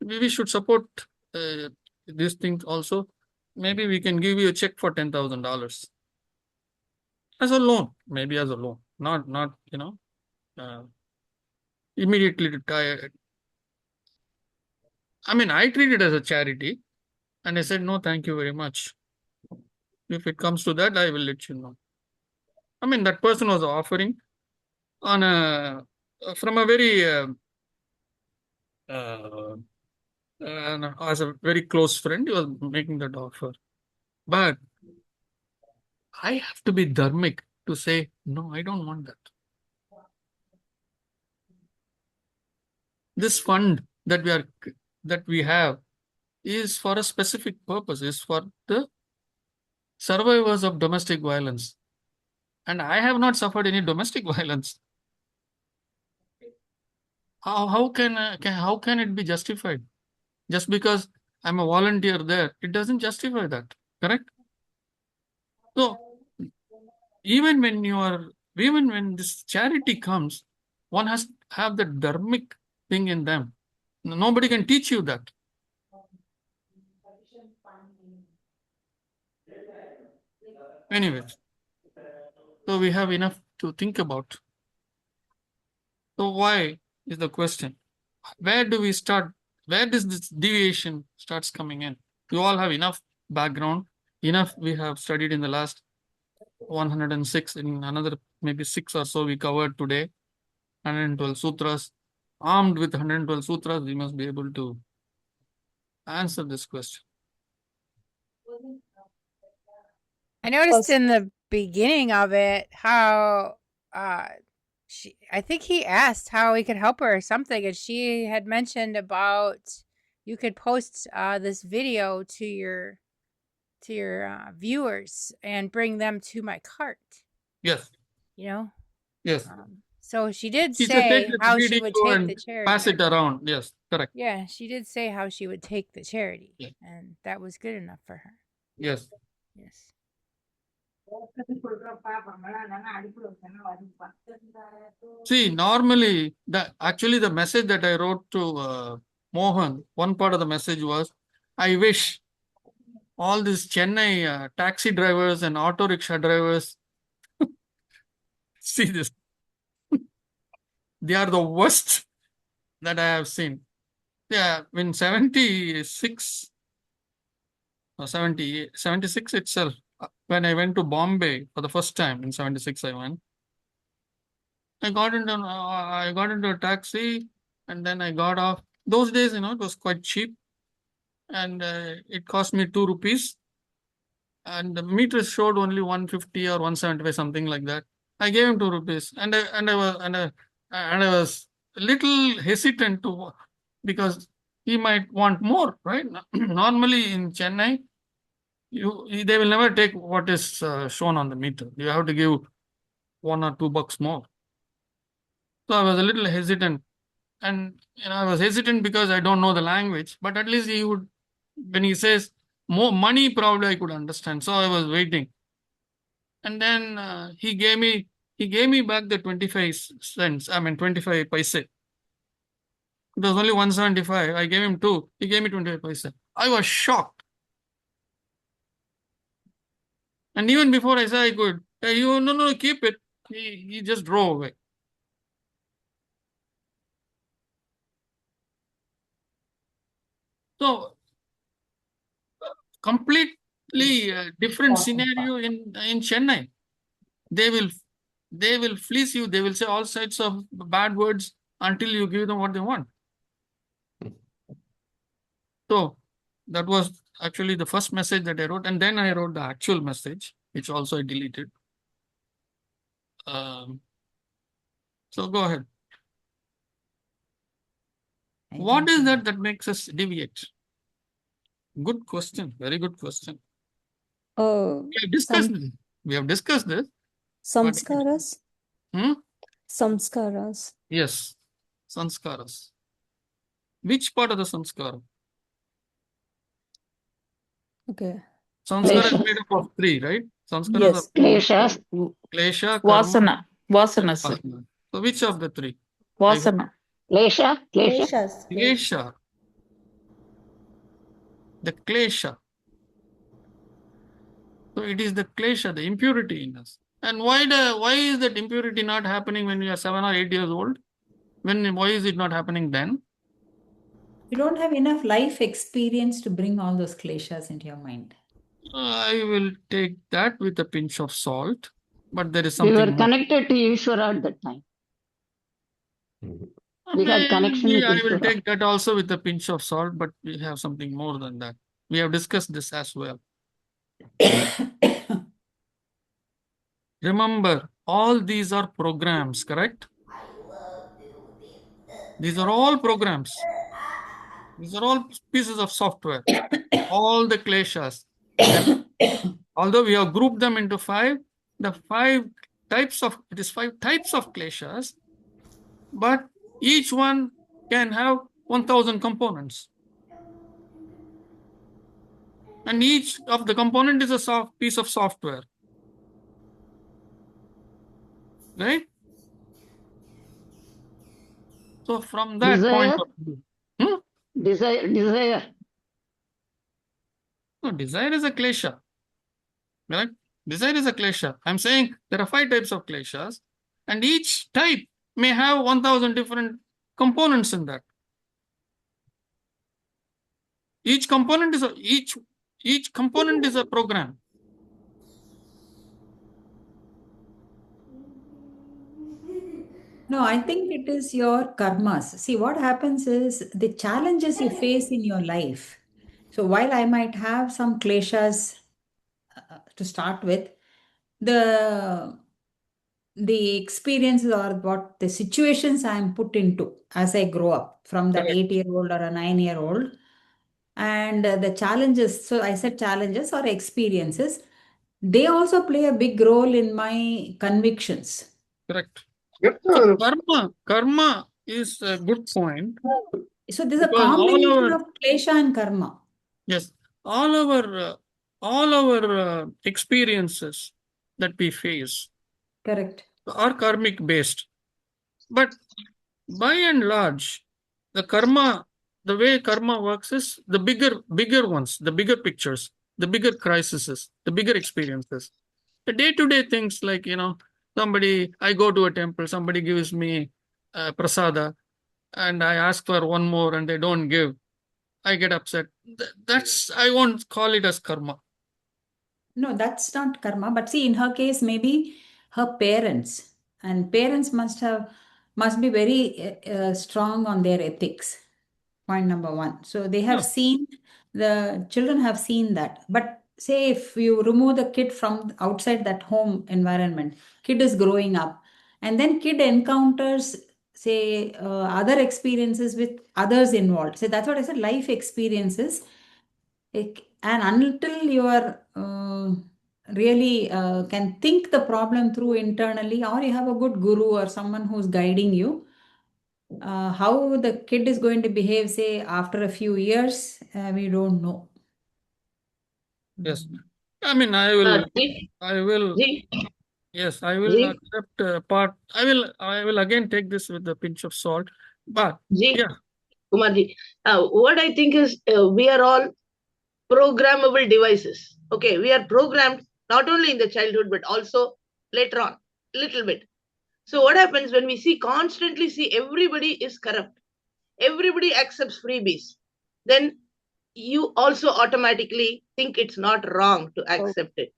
we should support these things also. Maybe we can give you a check for $10,000 as a loan, maybe as a loan, not immediately to tie. I mean, I treat it as a charity, and I said no, thank you very much. If it comes to that, I will let you know. I mean, that person was offering on from a very as a very close friend, he was making that offer. But I have to be dharmic to say, no, I don't want that. This fund that we have is for a specific purpose, is for the survivors of domestic violence. And I have not suffered any domestic violence. How can it be justified? Just because I'm a volunteer there, it doesn't justify that, correct? So even when this charity comes, one has to have the dharmic thing in them. Nobody can teach you that. Anyways, so we have enough to think about. So why is the question? Where do we start? Where does this deviation starts coming in? You all have enough background, enough we have studied in the last 106, in another maybe 6 or so we covered today. 112 sutras. Armed with 112 sutras, we must be able to answer this question. I noticed in the beginning of it how I think he asked how he could help her or something, and she had mentioned about you could post this video to your viewers and bring them to my cart. Yes. Yes. So she did She said, say take this how she video would take and the charity. pass it around. Yes, correct. Yeah, she did say how she would take the charity, and that was good enough for her. Yes. Yes. See, normally, actually the message that I wrote to Mohan, one part of the message was, I wish all these Chennai taxi drivers and auto rickshaw drivers see this. They are the worst that I have seen. Yeah, in 76 or 76 itself, when I went to Bombay for the first time in 76, I went. I got into a taxi, and then I got off. Those days, it was quite cheap, and it cost me 2 rupees. And the meter showed only 150 or 175, something like that. I gave him 2 rupees, and I was a little hesitant because he might want more, right? Normally in Chennai, they will never take what is shown on the meter. You have to give $1 or $2 more. So I was a little hesitant, and I was hesitant because I don't know the language. But at least he would, when he says more money, probably I could understand. So I was waiting, and then he gave me back the 25 cents. I mean 25 paise. It was only 175. I gave him 2. He gave me 25 paise. I was shocked. And even before I said I could, hey, no, keep it. He just drove away. So completely different scenario in Chennai. They will fleece you. They will say all sorts of bad words until you give them what they want. So that was actually the first message that I wrote, and then I wrote the actual message, which also I deleted. So go ahead. What is that makes us deviate? Good question. Very good question. We have discussed this. Samskaras? Hmm? Samskaras. Yes. Sanskaras. Which part of the samskara? Okay. Samskara is made up of 3, right? Samskaras Yes. Klesha, Vasana. Karma, Vasanas. Vasana. So which of the 3? Vasana. Klesha. Kleshas. Klesha. the klesha. So it is the klesha, the impurity in us. And why is that impurity not happening when we are 7 or 8 years old? Why is it not happening then? You don't have enough life experience to bring all those kleshas into your mind. I will take that with a pinch of salt, but there is We something were more. connected to Ishvara at that time. We had connection Maybe with I will Ishvara. take that also with a pinch of salt, but we have something more than that. We have discussed this as well. Remember, all these are programs, correct? These are all programs. These are all pieces of software. All the kleshas. And although we have grouped them into 5, it is 5 types of kleshas, but each one can have 1000 components. And each of the component is a piece of software. Right? So from that point Desire? of view. Desire. No, desire is a klesha. Right? Desire is a klesha. I'm saying there are 5 types of kleshas, and each type may have 1000 different components in that. Each component is a program. No, I think it is your karmas. See, what happens is the challenges you face in your life. So while I might have some kleshas to start with, the experiences or what the situations I am put into as I grow up from that Correct. 8-year-old or a 9-year-old, and the challenges. So I said challenges or experiences. They also play a big role in my convictions. Correct. So karma is a good point. So there's a Because combination of klesha and karma. Yes, all our experiences that we face, correct, are karmic based. But by and large, the way karma works is the bigger ones, the bigger pictures, the bigger crises, the bigger experiences. The day-to-day things like, I go to a temple, somebody gives me prasada, and I ask for one more and they don't give. I get upset. I won't call it as karma. No, that's not karma. But see, in her case, maybe her parents and parents must be very strong on their ethics. Point number 1. So they have seen, the children have seen that. But say if you remove the kid from outside that home environment, kid is growing up, and then kid encounters, say, other experiences with others involved. So that's what I said, life experiences. And until you are really can think the problem through internally, or you have a good guru or someone who's guiding you, how the kid is going to behave, say, after a few years, we don't know. Yes. I mean, I will, yes, I will accept part. I will again take this with a pinch of salt. But, yeah. Kumarji, what I think is we are all programmable devices. Okay, we are programmed not only in the childhood, but also later on, little bit. So what happens when we constantly see everybody is corrupt, everybody accepts freebies, then you also automatically think it's not wrong to accept it.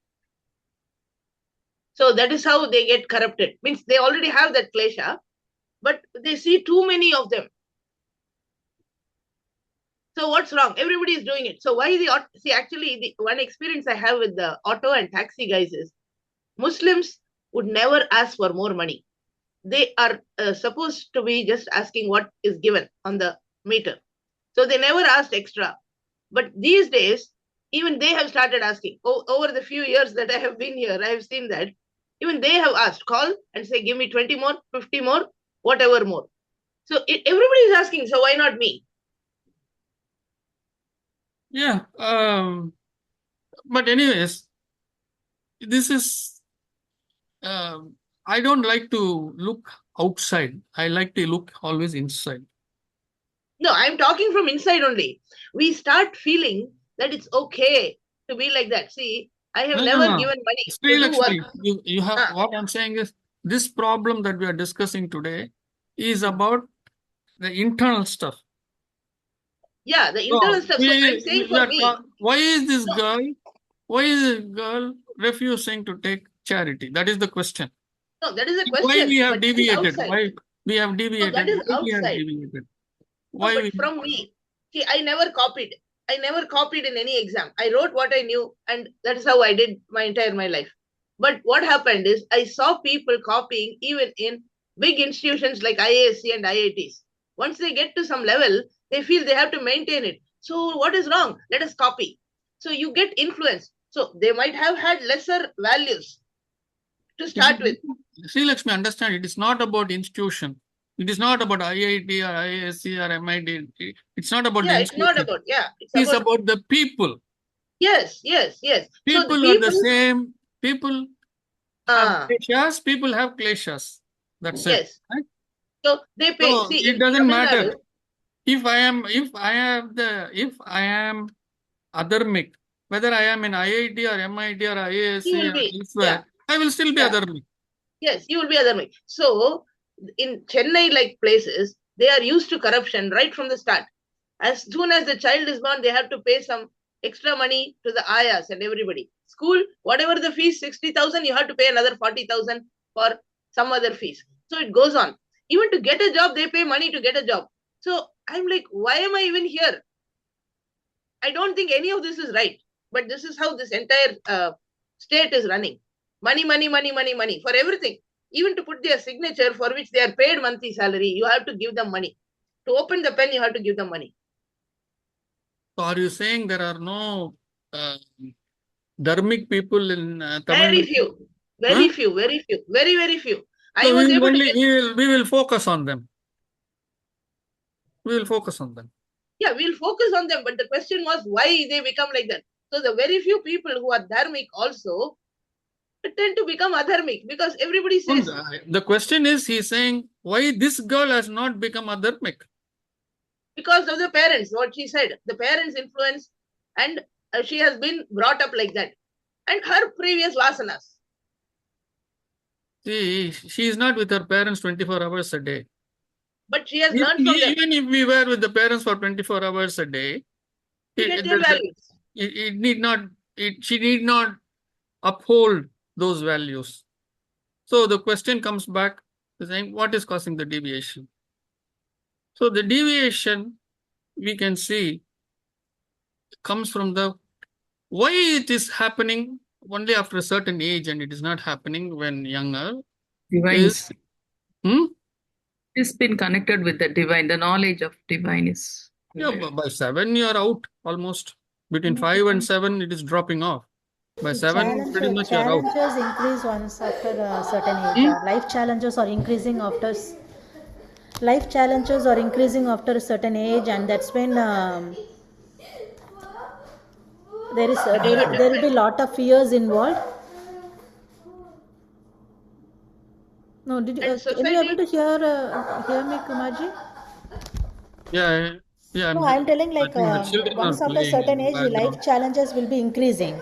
So that is how they get corrupted. Means they already have that klesha, but they see too many of them. So what's wrong? Everybody is doing it. So why actually the one experience I have with the auto and taxi guys is Muslims would never ask for more money. They are supposed to be just asking what is given on the meter. So they never asked extra. But these days, even they have started asking. Over the few years that I have been here, I have seen that even they have asked, call and say, give me 20 more, 50 more, whatever more. So everybody is asking, so why not me? Yeah. But anyways, this is, I don't like to look outside. I like to look always inside. No, I'm talking from inside only. We start feeling that it's okay to be like that. See, I have No, never no. given money Sri to do Lakshmi, work. you have what I'm saying is this problem that we are discussing today is about the internal stuff. Yeah, the So internal stuff. So I'm saying for me, why is this girl refusing to take charity? That is the question. no, that is a Why question, we have but that is deviated? outside. Why we have No, deviated? that is Why we have outside. deviated? No, Why but we? from me, see, I never copied. I never copied in any exam. I wrote what I knew, and that is how I did my life. But what happened is I saw people copying even in big institutions like IASC and IITs. Once they get to some level, they feel they have to maintain it. So what is wrong? Let us copy. So you get influence. So they might have had lesser values to start with. See, Lakshmi, understand it is not about institution. It is not about IIT or IISc or MIT. It's not about the Yeah, it's not institution. about, yeah, It's about the people. Yes. So the People are the same. People have kleshas. People have kleshas. That's it. Yes. Right? So they pay. So See, it in doesn't Tamil matter. Nadu, If I am adharmic, whether I am in IIT or MIT or IASc you will or be, elsewhere, I will still be adharmic. Yes, you will be adharmic. So in Chennai like places, they are used to corruption right from the start. As soon as the child is born, they have to pay some extra money to the ayahs and everybody. School, whatever the fees, 60,000, you have to pay another 40,000 for some other fees. So it goes on. Even to get a job, they pay money to get a job. So I'm like, why am I even here? I don't think any of this is right. But this is how this entire state is running. Money for everything. Even to put their signature for which they are paid monthly salary, you have to give them money. To open the pen, you have to give them money. So are you saying there are no dharmic people in Tamil Very Nadu? few. Very few. Very few. So I was able to get... we will focus on them. We will focus on them. Yeah, we'll focus on them. But the question was why they become like that. So the very few people who are dharmic also tend to become adharmic because everybody says... The question is, he's saying, why this girl has not become adharmic? Because of the parents, what she said. The parents' influence, and she has been brought up like that. And her previous vasanas. See, she is not with her parents 24 hours a day. But she has learned from them. Even if we were with the parents for 24 hours a day, she need not uphold those values. So the question comes back to saying, what is causing the deviation? So the deviation, we can see, comes from the why it is happening only after a certain age and it is not happening when younger. Divines. It's been connected with the divine. The knowledge of divine is. Yeah, by 7 you are out almost. Between 5 and 7 it is dropping off. By 7 pretty much you are out. Challenges increase once after a certain age. Life challenges are increasing after a certain age, and that's when there will be a lot of fears involved. No, did you? Are you able to hear me, Kumarji? Yeah. No, I'm telling like once after a certain age, life challenges will be increasing,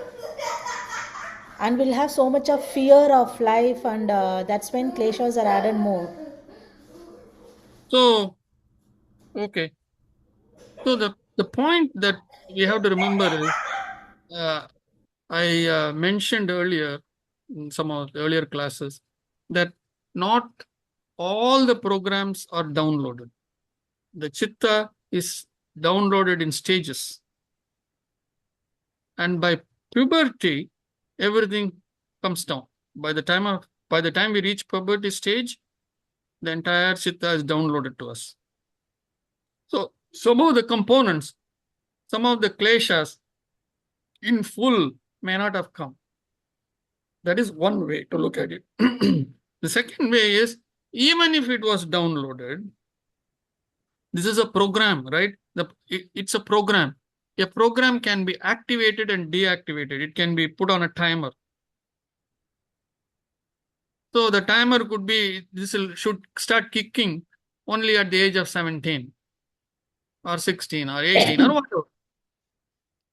and we'll have so much of fear of life, and that's when kleshas are added more. So, okay. So the point that we have to remember is, I mentioned earlier in some of the earlier classes that not all the programs are downloaded. The chitta is downloaded in stages. And by puberty, everything comes down. By the time we reach puberty stage, the entire chitta is downloaded to us. So some of the components, some of the kleshas in full may not have come. That is one way to look at it. The second way is, even if it was downloaded, this is a program, right? It's a program. A program can be activated and deactivated. It can be put on a timer. So the timer could be, should start kicking only at the age of 17 or 16 or 18 or whatever.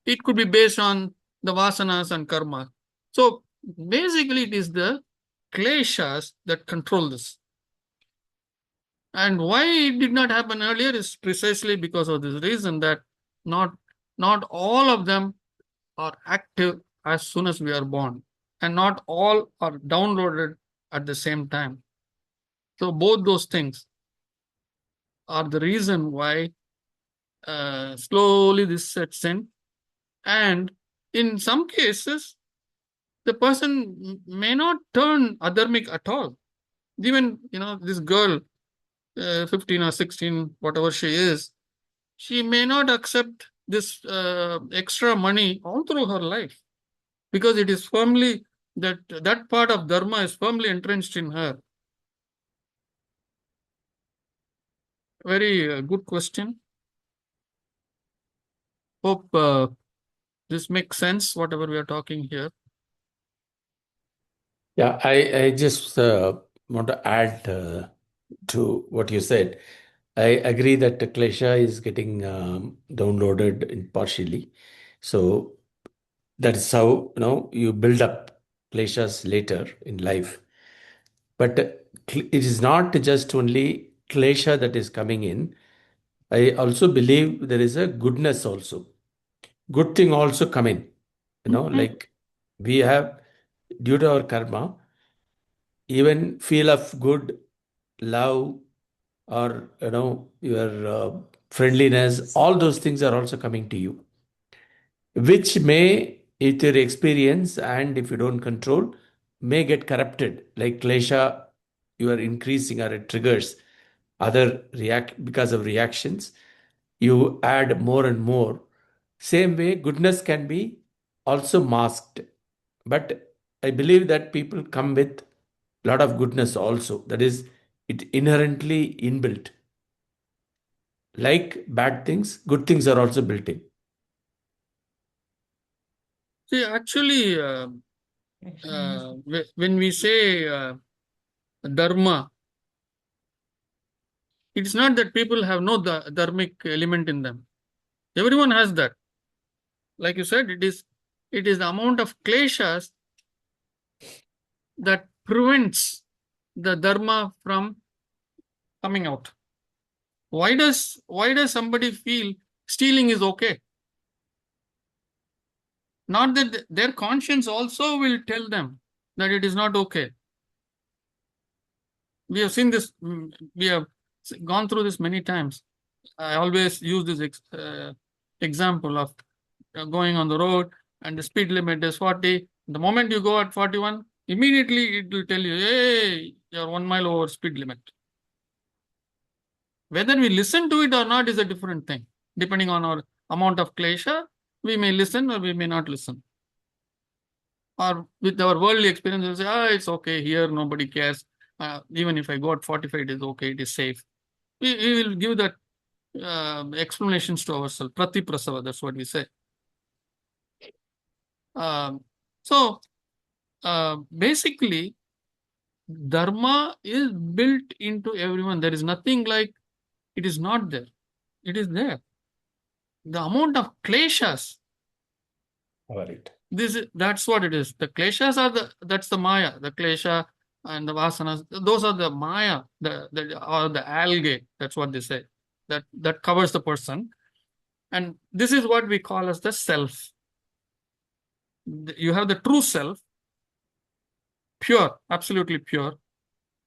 it could be based on the vasanas and karma. So basically it is the kleshas that control this. And why it did not happen earlier is precisely because of this reason, that not all of them are active as soon as we are born, and not all are downloaded at the same time. So both those things are the reason why slowly this sets in. And in some cases, the person may not turn adharmic at all. Even, this girl, 15 or 16, whatever she is, she may not accept this extra money all through her life, because it is firmly, that part of dharma is firmly entrenched in her. Very good question. Hope this makes sense, whatever we are talking here. Yeah, I just want to add to what you said. I agree that the klesha is getting downloaded partially. So that is how you build up kleshas later in life. But it is not just only klesha that is coming in. I also believe there is a goodness also. Good thing also come in. Like we have, due to our karma, even feel of good, love, or your friendliness, all those things are also coming to you, which may, if your experience and if you don't control, may get corrupted. Like klesha, you are increasing, or it triggers other react because of reactions. You add more and more. Same way, goodness can be also masked. But I believe that people come with a lot of goodness also. That is, it inherently inbuilt. Like bad things, good things are also built in. See, actually, when we say dharma, it's not that people have no dharmic element in them. Everyone has that. Like you said, it is the amount of kleshas that prevents the dharma from coming out. Why does somebody feel stealing is okay? Not that their conscience also will tell them that it is not okay. We have seen this, we have gone through this many times. I always use this example of going on the road and the speed limit is 40. The moment you go at 41, immediately it will tell you, hey, you're 1 mile over speed limit. Whether we listen to it or not is a different thing. Depending on our amount of klesha, we may listen or we may not listen. Or with our worldly experience, we'll say, it's okay here, nobody cares. Even if I go at 45, it is okay, it is safe. We will give that explanations to ourselves. Prati prasava, that's what we say. Basically, dharma is built into everyone. There is nothing like it is not there. It is there. The amount of kleshas. Right. That's what it is. The kleshas are that's the maya. The klesha and the vasanas, those are the maya, or the algae. That's what they say. That covers the person. And this is what we call as the self. You have the true self, pure, absolutely pure.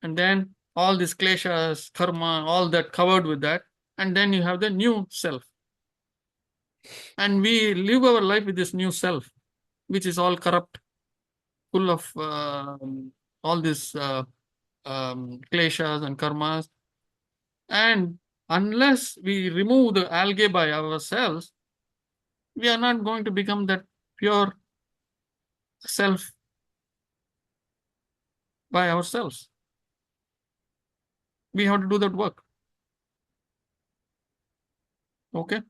And then all these kleshas, karma, all that covered with that. And then you have the new self. And we live our life with this new self, which is all corrupt, full of all these kleshas and karmas. And unless we remove the algae by ourselves, we are not going to become that pure self by ourselves. We have to do that work. Okay.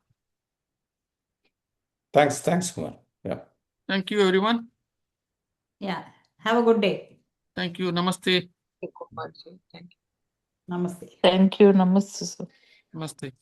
Thanks, Kumar. Yeah. Thank you, everyone. Yeah. Have a good day. Thank you. Namaste. Thank you. Namaste. Thank you. Namaste. Namaste.